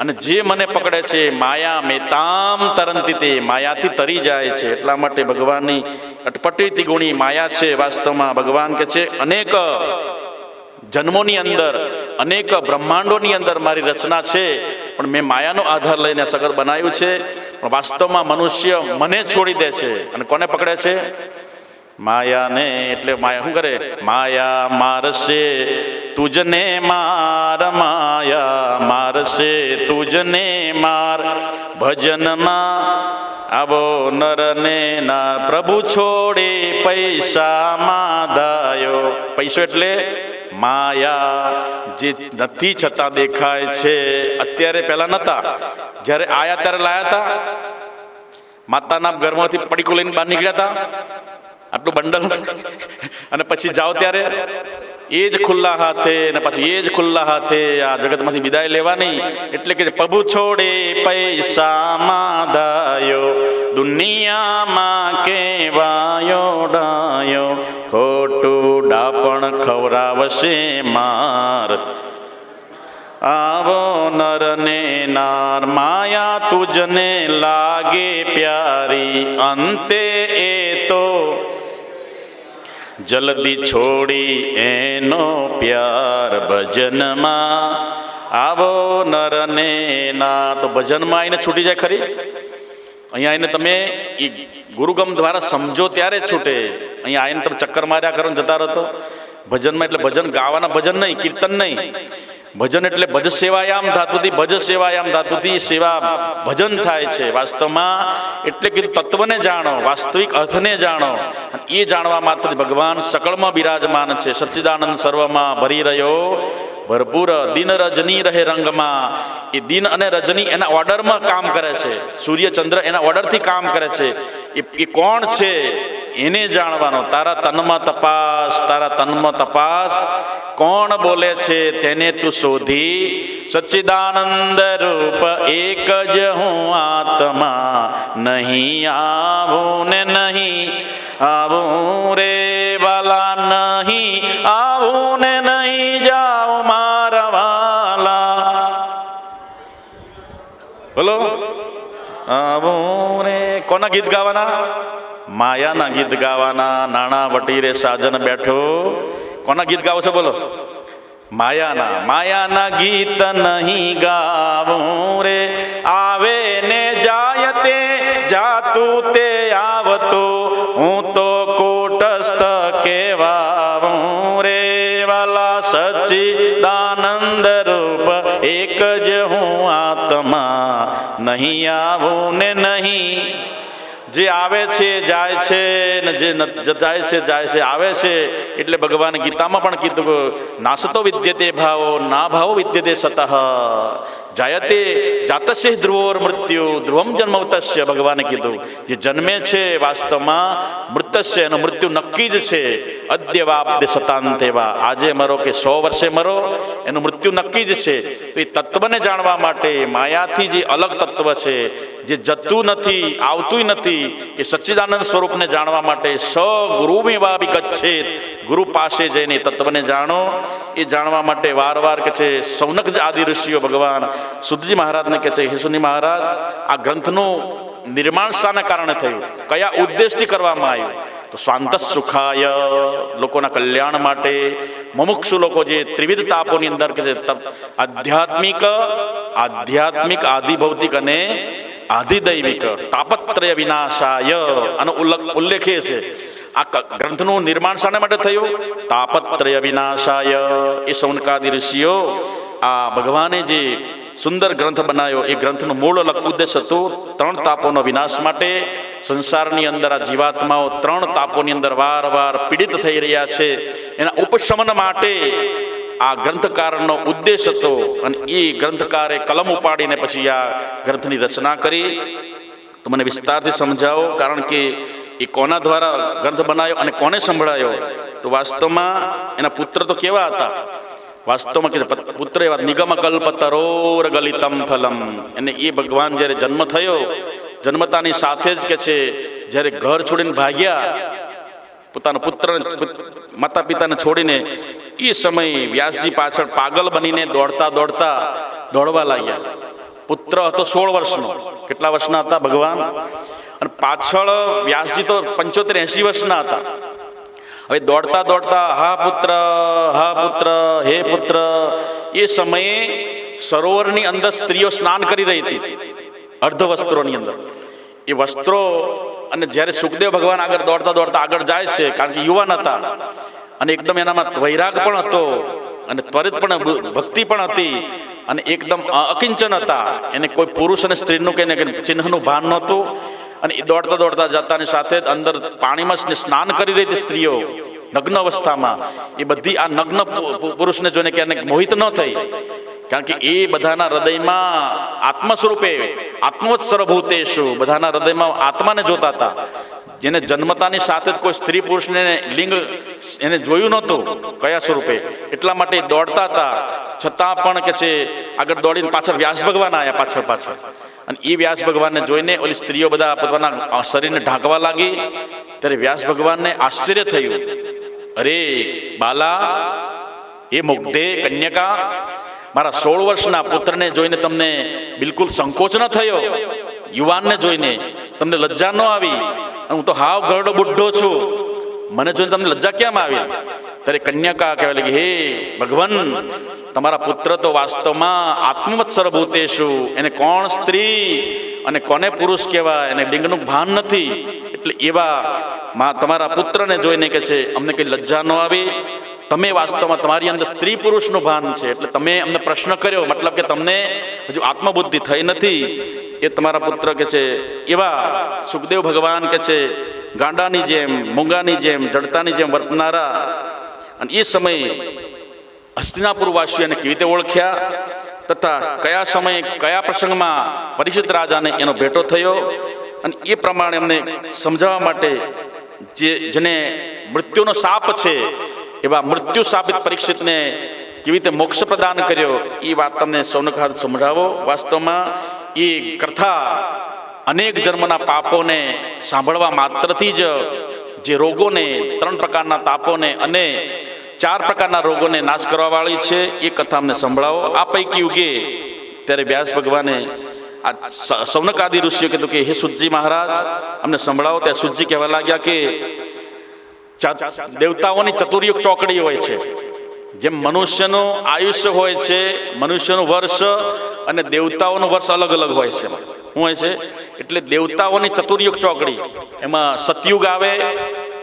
અને જે મને પકડે છે માયા મેતામ તરંતી તે, માયાથી તરી જાય છે. એટલા માટે ભગવાનની અટપટી ત્રિગુણી માયા છે. વાસ્તવમાં ભગવાન કે છે અનેક જન્મોની અંદર, અનેક બ્રહ્માંડોની અંદર મારી રચના છે, પણ મેં માયાનો આધાર લઈને સગત બનાવ્યું છે. પણ વાસ્તવમાં મનુષ્ય મને છોડી દે છે અને કોને પકડે છે? માયાને. એટલે માયા શું કરે? માયા મારશે તુજને માર, માયા મારશે તુજને માર, ભજનમાં આવો નરને ના, પ્રભુ છોડે પૈસા માધાયો. પૈસો એટલે માયા, જે નથી છતાં દેખાય છે. અત્યારે પહેલા નહોતા, જ્યારે આયા ત્યારે લાયા હતા. માતાના ઘરમાંથી પડીકું લઈને બહાર નીકળ્યા હતા આટલું બંડલ, અને પછી જાઓ ત્યારે એ જ ખુલ્લા હાથે, ને પાછું એ જ ખુલ્લા હાથે આ જગતમાંથી વિદાય લેવાની. એટલે કે પ્રભુ છોડે પૈસા માધાયો, દુનિયામાં કેવાયો ડાયો, ખોટું ડાપણ ખવરાવશે માર. આવો નર ને નાર, માયા તુજને લાગે પ્યારી, અંતે એ તો જલ્દી છોડી એનો પ્યાર. ભજનમાં આવો નર ને નાર. તો ભજનમાં આવીને છૂટી જાય ખરી? અહીંયા આવીને તમે એ ગુરુગમ દ્વારા સમજો ત્યારે છૂટે. અહીંયા આવીને તમે ચક્કર માર્યા કરો ને જતા રહો તો. ભજનમાં એટલે ભજન ગાવાના ભજન નહીં, કીર્તન નહીં. ભજન એટલે ભજ સેવાયામ ધાતુથી, ભજ સેવાયામ ધાતુથી સેવા ભજન થાય છે. વાસ્તવમાં એટલે કીધું તત્વને જાણો, વાસ્તવિક અર્થને જાણો. એ જાણવા માત્ર ભગવાન સકળમાં બિરાજમાન છે. સચ્ચિદાનંદ સર્વમાં ભરી રહ્યો ભરપૂર, દિન રજની રહે રંગમાં. એ દિન અને રજની એના ઓર્ડરમાં કામ કરે છે. સૂર્ય ચંદ્ર એના ઓર્ડરથી કામ કરે છે. એ કોણ છે એને જાણવાનો. તારા તનમાં તપાસ, તારા તનમાં તપાસ, કોણ બોલે છે તેને તું શોધી. સચ્ચિદાનંદ રૂપ એક જ હું આત્મા, નહીં આવું ને નહીં આવું રે વાલા, નહીં આવું ને નહીં જાઓ મારા વાલા. બોલો આવું રે. કોના ગીત ગાવાના? માયાના ગીત ગાવાના. નાણા વટી રે સાજન બેઠો. કોના ગીત ગાવો છો? બોલો માયાના. માયાના ગીત નહીં ગાવું રે, આવે ને જાય તે જાતું તે આવતું, હું તો કૂટસ્થ કેવાવું રે વાલા. સચ્ચિદાનંદ રૂપ એક જ હું આત્મા, નહીં આવું ને નહીં. જે આવે છે જાય છે, ને જે જાય છે જાય છે, આવે છે. એટલે ભગવાન ગીતામાં પણ કીધું નાસતો વિદ્યતે ભાવો, ના ભાવો વિદ્યતે સતઃ, જાયતે જાતસ્ય ધ્રુવોર મૃત્યુ ધ્રુવમ જન્મવતસ્ય. ભગવાને કીધું જે જન્મે છે વાસ્તવમાં મૃતસ્ય, એનું મૃત્યુ નક્કી જ છે. અદ્ય વાપ્તે સતાંતેવા, આજે મરો કે 100 વર્ષે મરો, એનું મૃત્યુ નક્કી જ છે. તો એ તત્વને જાણવા માટે માયાથી જે અલગ તત્વ છે, જે જતું નથી, આવતું નથી, એ સચ્ચિદાનંદ સ્વરૂપને જાણવા માટે સ ગુરુમેવા વિગચ્છેત, ગુરુ પાસે જઈને તત્વને જાણો. એ જાણવા માટે વારવાર કે છે સૌનક આદિ ઋષિઓ ભગવાન સુતજી મહારાજને કહે છે, હે સુની મહારાજ, આ ગ્રંથનું નિર્માણ શાના કારણે થયું, કયા ઉદ્દેશથી કરવામાં આવ્યું? તો સ્વાંત સુખાય, લોકોના કલ્યાણ માટે. મુમુક્ષુ લોકો જે ત્રિવિધ તાપોની અંદર કે છે આધ્યાત્મિક, આધિભૌતિક અને આધિદૈવિક, તાપત્રય વિનાશાય આનો ઉલ્લેખ છે. આ ગ્રંથનું નિર્માણ શાના માટે થયું? તાપત્રય વિનાશાય. એ સૌનકાદિ ઋષિઓ આ ભગવાને જે સુંદર ગ્રંથ બનાવ્યો, એ ગ્રંથનું મૂળ ઉદ્દેશ હતું 3 તાપોનો વિનાશ માટે. સંસારની અંદર આ જીવાત્માઓ 3 તાપોની અંદર વારવાર પીડિત થઈ રહ્યા છે, એના ઉપશમન માટે આ ગ્રંથકારનો ઉદ્દેશ હતો. અને એ ગ્રંથકારે કલમ ઉપાડીને પછી આ ગ્રંથની રચના કરી. તો મને વિસ્તારથી સમજાવો, કારણ કે એ કોના દ્વારા ગ્રંથ બનાવ્યો અને કોને સંભળાયો તો વાસ્તવમાં એના પુત્ર તો કેવા હતા? વાસ્તવમાં કે પુત્ર એવા નિગમ કલ્પતરોર ગલિતમ ફલમ. અને એ ભગવાન જ્યારે જન્મ થયો, જન્મતાની સાથે જ કે છે જ્યારે ઘર છોડીને ભાગ્યા, પોતાના પુત્ર માતા પિતાને છોડીને, એ સમયે વ્યાસજી પાછળ પાગલ બનીને દોડવા લાગ્યા. પુત્ર હતો 16 વર્ષનો. કેટલા વર્ષના હતા ભગવાન? અને પાછળ વ્યાસજી તો 75-80 વર્ષના હતા. હવે દોડતા હા પુત્ર હે પુત્ર. એ સમયે સરોવરની અંદર સ્ત્રીઓ સ્નાન કરી રહી હતી, અર્ધ વસ્ત્રોની અંદર. એ વસ્ત્રો, અને જ્યારે સુખદેવ ભગવાન આગળ દોડતા આગળ જાય છે, કારણ કે યુવાન હતા અને એકદમ એનામાં વૈરાગ પણ હતો અને ત્વરિત પણ ભક્તિ પણ હતી અને એકદમ અકિંચન હતા. એને કોઈ પુરુષ અને સ્ત્રીનું કહીને ચિહ્નનું ભાન નહોતું. અને એ દોડતા જતાની સાથે જ અંદર પાણીમાં સ્નાન કરી રહી હતી સ્ત્રીઓ નગ્ન અવસ્થામાં. એ બધી આ નગ્ન પુરુષને જોઈને કે એને મોહિત ન થઈ, કારણ કે એ બધાના હૃદયમાં આત્મ સ્વરૂપે આત્મવત સર્વભૂતેષુ, બધાના હૃદયમાં આત્માને જોતા હતા. જેને જન્મતાની સાથે જ કોઈ સ્ત્રી પુરુષને લિંગ એને જોયું નહોતું કયા સ્વરૂપે, એટલા માટે દોડતા હતા. છતાં પણ કે છે આગળ દોડીને પાછળ વ્યાસ ભગવાન આવ્યા પાછળ. અને એ વ્યાસ ભગવાનને જોઈને ઓલી સ્ત્રીઓ બધા પોતાના શરીરને ઢાંકવા લાગી. ત્યારે વ્યાસ ભગવાનને આશ્ચર્ય થયું, અરે બાલા, એ મુગ્ધે કન્યકા, મારા 16 વર્ષના પુત્રને જોઈને તમને બિલકુલ સંકોચ ન થયો? યુવાનને જોઈને તમને લજ્જા ન આવી? હું તો હાવ ગરડો બુઢ્ઢો છું, મને જોઈને તમને લજ્જા કેમ આવી? ત્યારે કન્યકા કહેવા લાગી, હે ભગવાન, તમારા પુત્ર તો વાસ્તવમાં આત્મવત સર્વભૂતેષુ. એને કોણ સ્ત્રી અને કોને પુરુષ કહેવાય, એને લિંગનું ભાન નથી. એટલે એવા તમારા પુત્રને જોઈને કે છે અમને કંઈ લજ્જા ન આવી? તમે વાસ્તવમાં તમારી અંદર સ્ત્રી પુરુષનું ભાન છે, એટલે તમે અમને પ્રશ્ન કર્યો, મતલબ કે તમને હજુ આત્મબુદ્ધિ થઈ નથી. એ તમારા પુત્ર કે છે એવા સુખદેવ ભગવાન કે છે ગાંડાની જેમ, મૂંગાની જેમ, જડતાની જેમ વર્તનારા. અને એ સમયે હસ્તિનાપુર વાસીઓને કેવી રીતે ઓળખ્યા તથા કયા સમયે કયા પ્રસંગમાં પરીક્ષિત રાજાને એનો ભેટો થયો, અને એ પ્રમાણે અમને સમજાવવા માટે જેને મૃત્યુનો શાપ છે એવા મૃત્યુ શાપિત પરીક્ષિતને કેવી રીતે મોક્ષ પ્રદાન કર્યો, એ વાત તમને સૌનકાદ સમજાવો. વાસ્તવમાં એ કથા અનેક જન્મના પાપોને સાંભળવા માત્રથી જ જે રોગોને, 3 પ્રકારના તાપોને અને 4 પ્રકારના રોગોને નાશ કરવાવાળી છે, એ કથા અમને સંભળાવો. આ પૈકી ઉગે ત્યારે વ્યાસ ભગવાને આ સૌનકાદી ઋષિઓ કીધું કે હે સુતજી મહારાજ, અમને સંભળાવો. ત્યાં સુતજી કહેવા લાગ્યા કે દેવતાઓની ચતુર્યુગ ચોકડી હોય છે, જેમ મનુષ્યનું આયુષ્ય હોય છે, મનુષ્યનું વર્ષ અને દેવતાઓનું વર્ષ અલગ અલગ હોય છે. શું હોય છે? એટલે દેવતાઓની ચતુર્યુગ ચોકડી, એમાં સતયુગ આવે,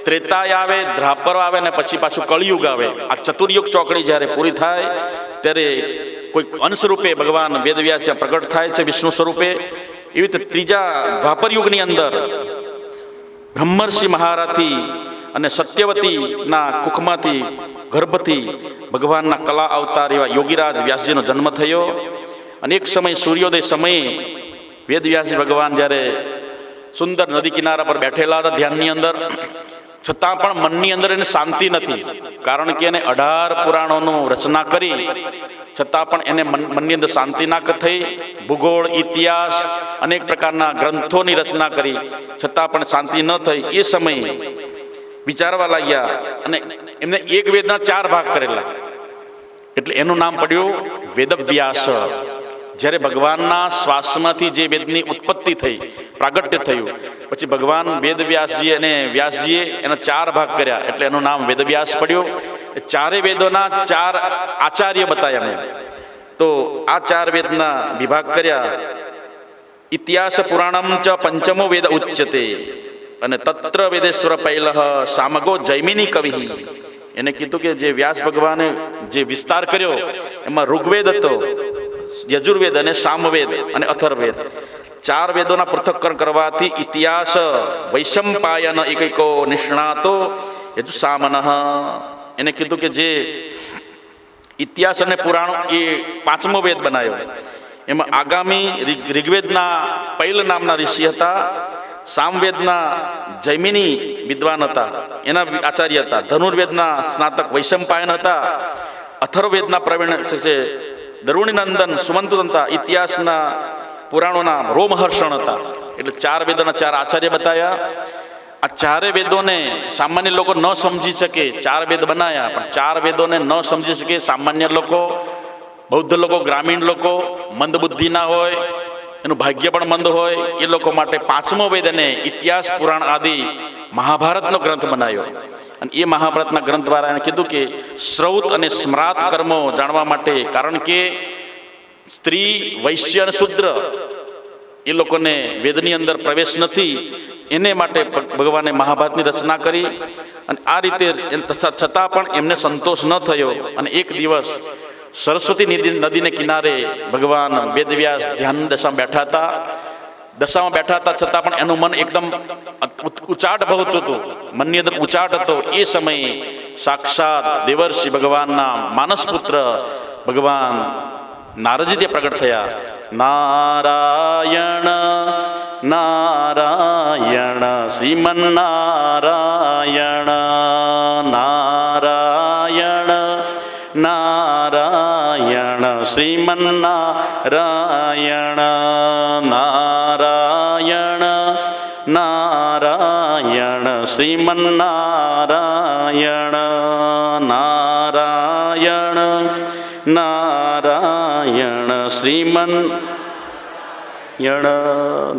ત્રેતાય આવે, દ્વાપર આવે અને પછી પાછું કળિયુગ આવે. આ ચતુર્યુગ ચોકડી જ્યારે પૂરી થાય ત્યારે કોઈ અંશ રૂપે ભગવાન વેદવ્યાસ ત્યાં પ્રગટ થાય છે વિષ્ણુ સ્વરૂપે. એવી રીતે ત્રીજા દ્વાપર યુગની અંદર બ્રહ્મર્ષિ મહારાથી અને સત્યવતીના કુખમાંથી ગર્ભથી ભગવાનના કલા અવતાર એવા યોગીરાજ વ્યાસજીનો જન્મ થયો. અને એક સમય સૂર્યોદય સમયે વેદવ્યાસજી ભગવાન જ્યારે સુંદર નદી કિનારા પર બેઠેલા હતા ધ્યાનની અંદર, છતાં પણ મનની અંદર એને શાંતિ નથી, કારણ કે એને 18 પુરાણોનું રચના કરી છતાં પણ એને મનની અંદર શાંતિ ના થઈ. ભૂગોળ, ઇતિહાસ, અનેક પ્રકારના ગ્રંથોની રચના કરી છતાં પણ શાંતિ ન થઈ. એ સમયે વિચારવા લાગ્યા અને એમને એક વેદના 4 ભાગ કરેલા, એટલે એનું નામ પડ્યું વેદવ્યાસ. જ્યારે ભગવાનના શ્વાસમાંથી જે વેદની ઉત્પત્તિ થઈ, પ્રાગટ્ય થયું, પછી ભગવાન વેદવ્યાસજી અને વ્યાસજીએ એના 4 ભાગ કર્યા, એટલે એનું નામ વેદવ્યાસ પડ્યું. એ 4 વેદોના 4 આચાર્ય બતાવ્યા એમને. તો આ 4 વેદના વિભાગ કર્યા. ઇતિહાસ પુરાણમ ચ પંચમો વેદ ઉચ્યતે, અને તત્ર વેદેશ્વર પૈલહ સામગો જૈમિની કવિ. એને કીધું કે જે વ્યાસ ભગવાને જે વિસ્તાર કર્યો એમાં ઋગ્વેદ હતો, યજુર્વેદ અને સામવેદ અને અથર્વવેદ, 4 વેદોના પૃથક્કરણ કરવાથી ઇતિહાસ વૈશંપાયન એકૈકો નિષ્ણાતો યજુસામનઃ. એને કીધું કે જે ઇતિહાસ અને પુરાણો એ 5મો વેદ બનાવ્યો. એમાં આગામી ઋગ્વેદના પૈલ નામના ઋષિ હતા, સામવેદના જૈમિની વિદ્વાન હતા, એના આચાર્ય હતા. ધનુર્વેદના સ્નાતક વૈશંપાયન હતા. અથર્વવેદના પ્રવીણ છે દરુણીનંદન સુમંતુ હતા. ઇતિહાસના પુરાણોના રોમહર્ષણ હતા. એટલે 4 વેદોના 4 આચાર્ય બતાવ્યા. આ 4 વેદોને સામાન્ય લોકો ન સમજી શકે. 4 વેદ બનાવ્યા, પણ 4 વેદોને ન સમજી શકે સામાન્ય લોકો, બૌદ્ધ લોકો, ગ્રામીણ લોકો, મંદ બુદ્ધિના હોય, એનું ભાગ્ય પણ મંદ હોય, એ લોકો માટે 5મો વેદ અને ઇતિહાસ પુરાણ આદિ મહાભારતનો ગ્રંથ બનાવ્યો. અને એ મહાભારતના ગ્રંથ દ્વારા એને કીધું કે શ્રૌત અને સ્મ્રાત કર્મો જાણવા માટે, કારણ કે સ્ત્રી, વૈશ્ય અને શૂદ્ર એ લોકોને વેદની અંદર પ્રવેશ નથી, એને માટે ભગવાને મહાભારતની રચના કરી. અને આ રીતે છતાં પણ એમને સંતોષ ન થયો. અને એક દિવસ સરસ્વતી નદીને કિનારે ભગવાન વેદવ્યાસ ધ્યાન દશામાં બેઠા હતા. છતાં પણ એનું મન એકદમ ઉચાટ ભવતું હતું, મનની અંદર ઉચાટ હતો. એ સમયે સાક્ષાત દેવર્ષિ ભગવાનના માનસપુત્ર ભગવાન નારદજી ત્યાં પ્રગટ થયા. નારાયણ નારાયણ શ્રીમન નારાયણ, નારાયણ નારાયણ શ્રીમન નારાયણ, નારાયણ નારાયણ શ્રીમન નારાયણ, નારાયણ નારાયણ શ્રીમન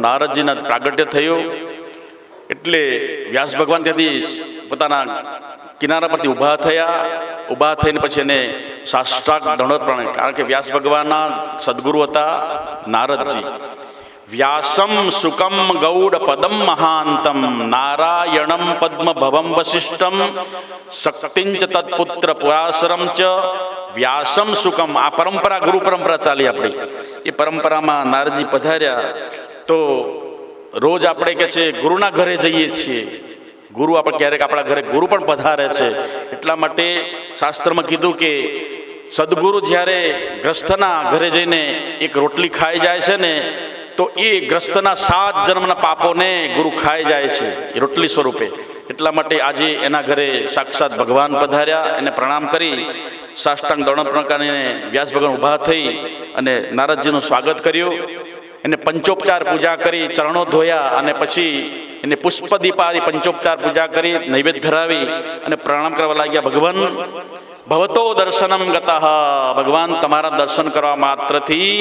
નારદજીના પ્રાગટ્ય થયું. એટલે વ્યાસ ભગવાન ત્યાંથી પોતાના કિનારા પરથી ઊભા થયા. ઊભા થઈને પછી એને સાષ્ટાંગ દંડવત પ્રણામ, કારણ કે વ્યાસ ભગવાનના સદગુરુ હતા નારદજી. વ્યાસમ સુકમ ગૌડ પદમ મહાંતમ, નારાયણમ પદ્મ ભવમ વશિષ્ઠમ, શક્તિંચ તત્પુત્ર પુરાસરમ ચ વ્યાસમ સુકમ. આ પરંપરા, ગુરુ પરંપરા ચાલી આપણી. એ પરંપરામાં નારદજી પધાર્યા. તો રોજ આપણે કે છે ગુરુના ઘરે જઈએ છીએ, ગુરુ આપણે ક્યારેક આપણા ઘરે ગુરુ પણ પધારે છે. એટલા માટે શાસ્ત્રમાં કીધું કે સદગુરુ જ્યારે ગ્રસ્તના ઘરે જઈને એક રોટલી ખાઈ જાય છે ને, તો એ ગ્રસ્તના 7 જન્મના પાપોને ગુરુ ખાઈ જાય છે એ રોટલી સ્વરૂપે. એટલા માટે આજે એના ઘરે સાક્ષાત ભગવાન પધાર્યા. એને પ્રણામ કરી સાષ્ટાંગ દંડ પ્રકારને વ્યાસ ભગવાન ઊભા થઈ અને નારદજીનું સ્વાગત કર્યું. એને પંચોપચાર પૂજા કરી, ચરણો ધોયા અને પછી એને પુષ્પદીપાદી પંચોપચાર પૂજા કરી, નૈવેદ્ય ધરાવી અને પ્રણામ કરવા લાગ્યા. ભગવાન ભવતો દર્શનમ ગતઃ, ભગવાન તમારા દર્શન કરવા માત્રથી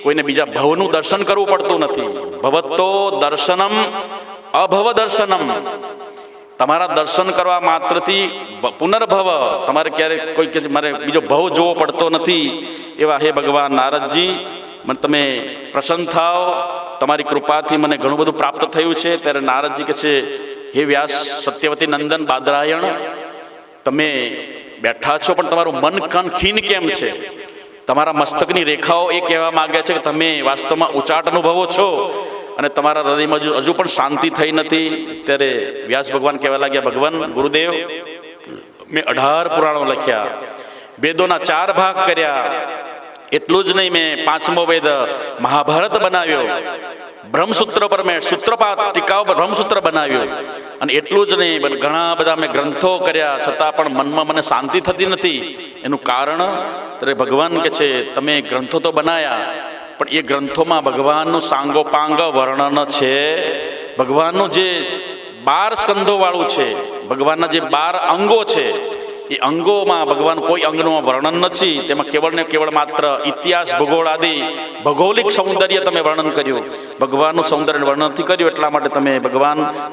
કોઈને બીજા ભવનું દર્શન કરવું પડતું નથી. ભવતો દર્શનમ અભવ દર્શનમ, તમારા દર્શન કરવા માત્રથી પુનર્ભવ, તમારે ક્યારેક કોઈ કે મારે બીજો ભવ જોવો પડતો નથી. એવા હે ભગવાન નારદજી, મને તમે પ્રસન્ન થાઓ, તમારી કૃપાથી મને ઘણું બધું પ્રાપ્ત થયું છે. ત્યારે નારદજી કહે છે, હે વ્યાસ સત્યવતી નંદન બાદરાયણ, તમે બેઠા છો પણ તમારું મન કન ખીન કેમ છે? તમારા મસ્તકની રેખાઓ એ કહેવા માંગે છે કે તમે વાસ્તવમાં ઉચાટ અનુભવો છો અને તમારા હૃદયમાં હજુ પણ શાંતિ થઈ નથી. ત્યારે વ્યાસ ભગવાન કહેવા લાગ્યા, ભગવાન ગુરુદેવ, મેં 18 પુરાણો લખ્યા, વેદોના 4 ભાગ કર્યા. એટલું જ નહીં, મેં 5મો વેદ મહાભારત બનાવ્યો. બ્રહ્મસૂત્ર પર મેં સૂત્રપાત ટીકાઓ પર બ્રહ્મસૂત્ર બનાવ્યું. અને એટલું જ નહીં, ઘણા બધા મેં ગ્રંથો કર્યા, છતાં પણ મનમાં મને શાંતિ થતી નથી. એનું કારણ? ત્યારે ભગવાન કહે છે, તમે ગ્રંથો તો બનાવ્યા, પણ એ ગ્રંથોમાં ભગવાનનું સાંગોપાંગ વર્ણન છે. ભગવાનનું જે 12 સ્કંધો વાળું છે, ભગવાનના જે 12 અંગો છે, એ અંગોમાં ભગવાન કોઈ અંગનું વર્ણન નથી. તેમાં કેવળ ને કેવળ માત્ર ઇતિહાસ, ભૂગોળ આદિ ભૌગોલિક સૌંદર્ય તમે વર્ણન કર્યું, ભગવાનનું સૌંદર્ય વર્ણન નથી કર્યું. એટલા માટે તમે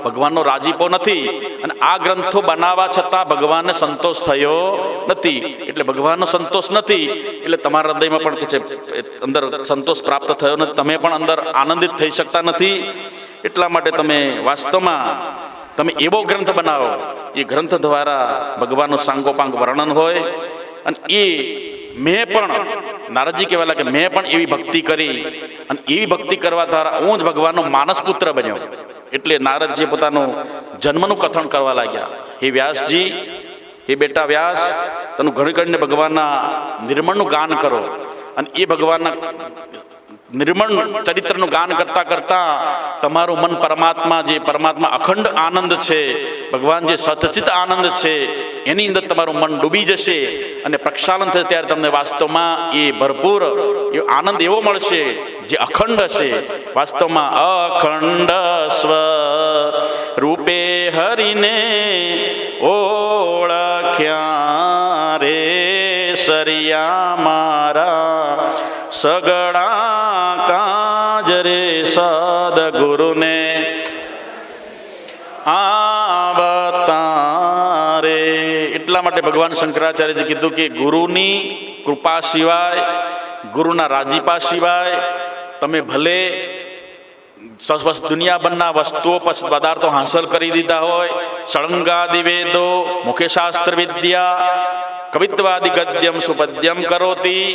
ભગવાનનો રાજીપો નથી. અને આ ગ્રંથો બનાવવા છતાં ભગવાનને સંતોષ થયો નથી. એટલે ભગવાનનો સંતોષ નથી, એટલે તમારા હૃદયમાં પણ કે છે અંદર સંતોષ પ્રાપ્ત થયો નથી, તમે પણ અંદર આનંદિત થઈ શકતા નથી. એટલા માટે તમે વાસ્તવમાં તમે એવો ગ્રંથ બનાવો, એ ગ્રંથ દ્વારા ભગવાનનું સાંગોપાંગ વર્ણન હોય. અને એ મેં પણ, નારદજી કહેવા લાગે, મેં પણ એવી ભક્તિ કરી અને એવી ભક્તિ કરવા દ્વારા હું જ ભગવાનનો માનસપુત્ર બન્યો. એટલે નારદજીએ પોતાનું જન્મનું કથન કરવા લાગ્યા. હે વ્યાસજી, હે બેટા વ્યાસ, તમે ઘણી ઘડીને ભગવાનના નિર્મળનું ગાન કરો. અને એ ભગવાનના નિર્મળ ચરિત્રનું ગાન કરતા કરતા તમારું મન પરમાત્મા અખંડ આનંદ છે, ભગવાન જે સતચિત આનંદ છે એની અંદર તમારું મન ડૂબી જશે અને પ્રક્ષાલન થશે ત્યારે તમને વાસ્તવમાં એ ભરપૂર એ આનંદ એવો મળશે જે અખંડ હશે. વાસ્તવમાં અખંડ સ્વ રૂપે હરિને ઓળખ્યા રે સરિયા મારા સગડા કાજ રે સદગુરુને આવતારે. એટલા માટે ભગવાન શંકરાચાર્યજી કીધું કે ગુરુની કૃપા સિવાય, ગુરુના રાજીપા સિવાય તમે ભલે દુનિયાભરના વસ્તુઓ પદાર્થો હાંસલ કરી દીધા હોય, ષડંગાદિ વેદો, મુખ્યશાસ્ત્ર વિદ્યા, કવિત્વાદિ ગદ્યમ સુપદ્યમ કરોતી,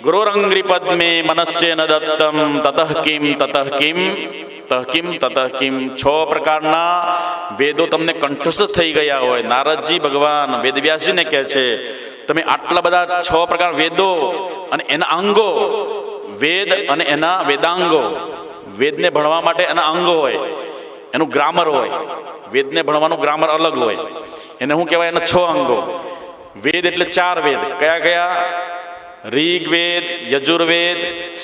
ગુરોરંગ્રી પદ્મે મનસ્યેન દત્તમ તતઃ કિમ તતઃ કિમ તહકિમ તતહકિમ. 6 પ્રકારના વેદો તમને કંઠસ્થ થઈ ગયા હોય. નારદજી ભગવાન વેદવ્યાસજીને કહે છે તમે આટલા બધા 6 પ્રકાર વેદો અને એના અંગો, વેદ અને એના વેદાંગો, વેદને ભણવા માટે એના અંગો હોય, એનું ગ્રામર હોય. વેદને ભણવાનું ગ્રામર અલગ હોય. એને શું કહેવાય? એના 6 અંગો. વેદ એટલે 4 વેદ. કયા કયા? ઋગ્વેદ, યજુર્વેદ,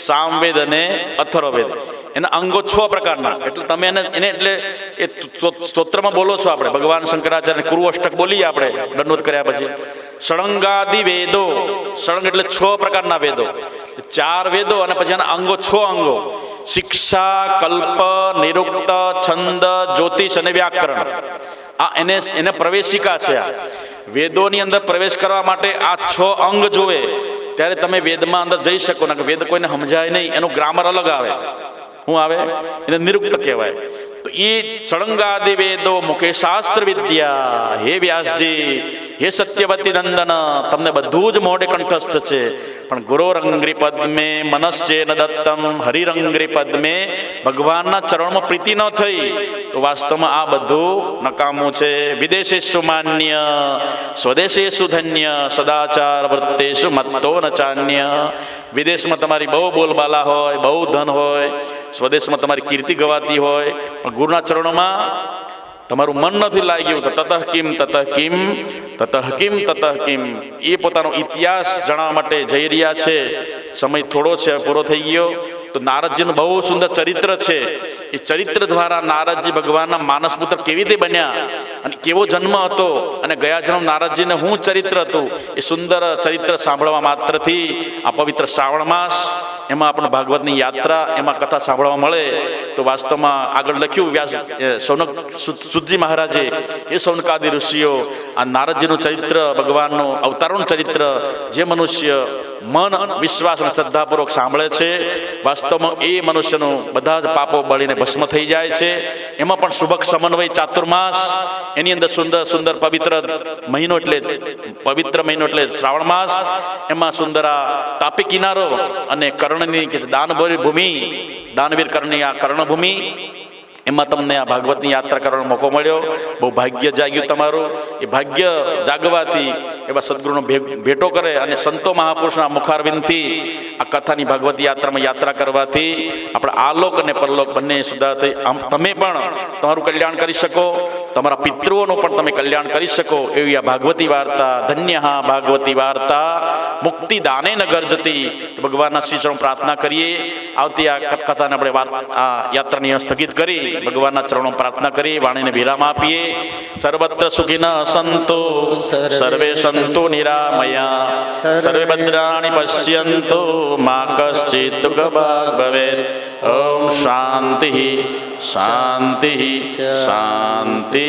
સામવેદ અને અથર્વવેદ. એના અંગો 6 પ્રકારના. એટલે તમે એને એટલે એ સ્તોત્રમાં બોલો છો. આપણે ભગવાન શંકરાચાર્ય કુરુ અષ્ટક બોલીએ આપણે દંડવત કર્યા પછી. ષડંગાદિ વેદો, ષડંગ એટલે 6 પ્રકારના વેદો, 4 વેદો અને પછી એના અંગો 6 અંગો. શિક્ષા, કલ્પ, નિરુક્ત, છંદ, જ્યોતિષ અને વ્યાકરણ. આ એને પ્રવેશિકા છે. આ વેદોની અંદર પ્રવેશ કરવા માટે આ 6 અંગ જોવે ત્યારે તમે વેદમાં અંદર જઈ શકો. ને વેદ કોઈને સમજાય નહીં, એનું ગ્રામર અલગ આવે. શું આવે? એને નિરુક્ત કહેવાય. તો એ ષડંગાદિ વેદો, મુખે શાસ્ત્ર વિદ્યા. હે વ્યાસજી, હે સત્યવતી નંદન, તમને બધું જ મોઢે કંઠસ્થ છે. પણ ગુરોરંગ્રી પદ્મે મનસ્યેન દત્તમ, હરિરંગ્રી પદ્મે ભગવાનના ચરણમાં પ્રીતિ ન થઈ તો વાસ્તવમાં આ બધું નકામું છે. વિદેશેષુ માન્ય, સ્વદેશેષુ ધન્ય, સદાચાર વૃત્તેષુ મત્તો ન ચાન્ય. વિદેશમાં તમારી બહુ બોલબાલા હોય, બહુ ધન હોય, સ્વદેશમાં તમારી કીર્તિ ગવાતી હોય, પણ ગુરુના ચરણોમાં તમારું મન નથી લાગ્યું તો તતઃ કિમ તતઃ કિમ તતઃ કિમ તતઃ કિમ. એ પોતાનો ઇતિહાસ જણાવવા માટે જઈ રહ્યા છે. સમય થોડો છે, પૂરો થઈ ગયો. તો નારદજીનું બહુ સુંદર ચરિત્ર છે. એ ચરિત્ર દ્વારા નારદજી ભગવાનના માનસપુત્ર કેવી રીતે બન્યા અને કેવો જન્મ હતો અને ગયા જન્મ નારદજીને શું ચરિત્ર હતું, એ સુંદર ચરિત્ર સાંભળવા માત્રથી આ પવિત્ર શ્રાવણ માસ, એમાં આપણે ભાગવતની યાત્રા, એમાં કથા સાંભળવા મળે. તો વાસ્તવમાં આગળ લખ્યું વ્યાસ સૌનક સુતજી મહારાજે, એ સૌનકાદિ ઋષિઓ આ નારદજીનું ચરિત્ર, ભગવાનનું અવતારનું ચરિત્ર જે મનુષ્ય મન, વિશ્વાસ અને શ્રદ્ધાપૂર્વક સાંભળે છે, વાસ્તવમાં એ મનુષ્યનું બધા જ પાપો બળીને ભસ્મ થઈ જાય છે. એમાં પણ શુભક સમન્વય ચાતુર્માસ, એની અંદર સુંદર સુંદર પવિત્ર મહિનો એટલે શ્રાવણ માસ. એમાં સુંદર આ તાપી કિનારો અને કર્ણની કે દાનભરી ભૂમિ, દાનવીર કર્ણની આ કર્ણભૂમિ, એમાં તમને આ ભાગવતની યાત્રા કરવાનો મોકો મળ્યો. બહુ ભાગ્ય જાગ્યું તમારું. એ ભાગ્ય જાગવાથી એવા સદગુરુનો ભેટો કરે અને સંતો મહાપુરુષના મુખારવિંદથી આ કથાની ભાગવત યાત્રામાં યાત્રા કરવાથી આપણે આલોક અને પરલોક બંને સુધાર થઈ તમે પણ તમારું કલ્યાણ કરી શકો, તમારા પિતૃઓનું પણ તમે કલ્યાણ કરી શકો. એવી આ ભાગવતી વાર્તા, ધન્ય ભાગવતી વાર્તા મુક્તિ દાને ન ગર્જતી. તો ભગવાનના શ્રી ચરણ પ્રાર્થના કરીએ. આવતી આ કથાને આપણે આ યાત્રાની સ્થગિત કરી ભગવાનના ચરણો પ્રાર્થના કરી વાણીને વિરામ આપીએ. સર્વત્ર સુખિનઃ સંતો સર્વે સંતો નિરામયા, સર્વે ભદ્રાણિ પશ્યન્તુ મા કશ્ચિત દુઃખભાગ ભવેત. ઓમ શાંતિ શાંતિ શાંતિ.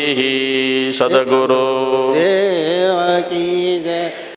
સદગુરુ દેવ કી જય.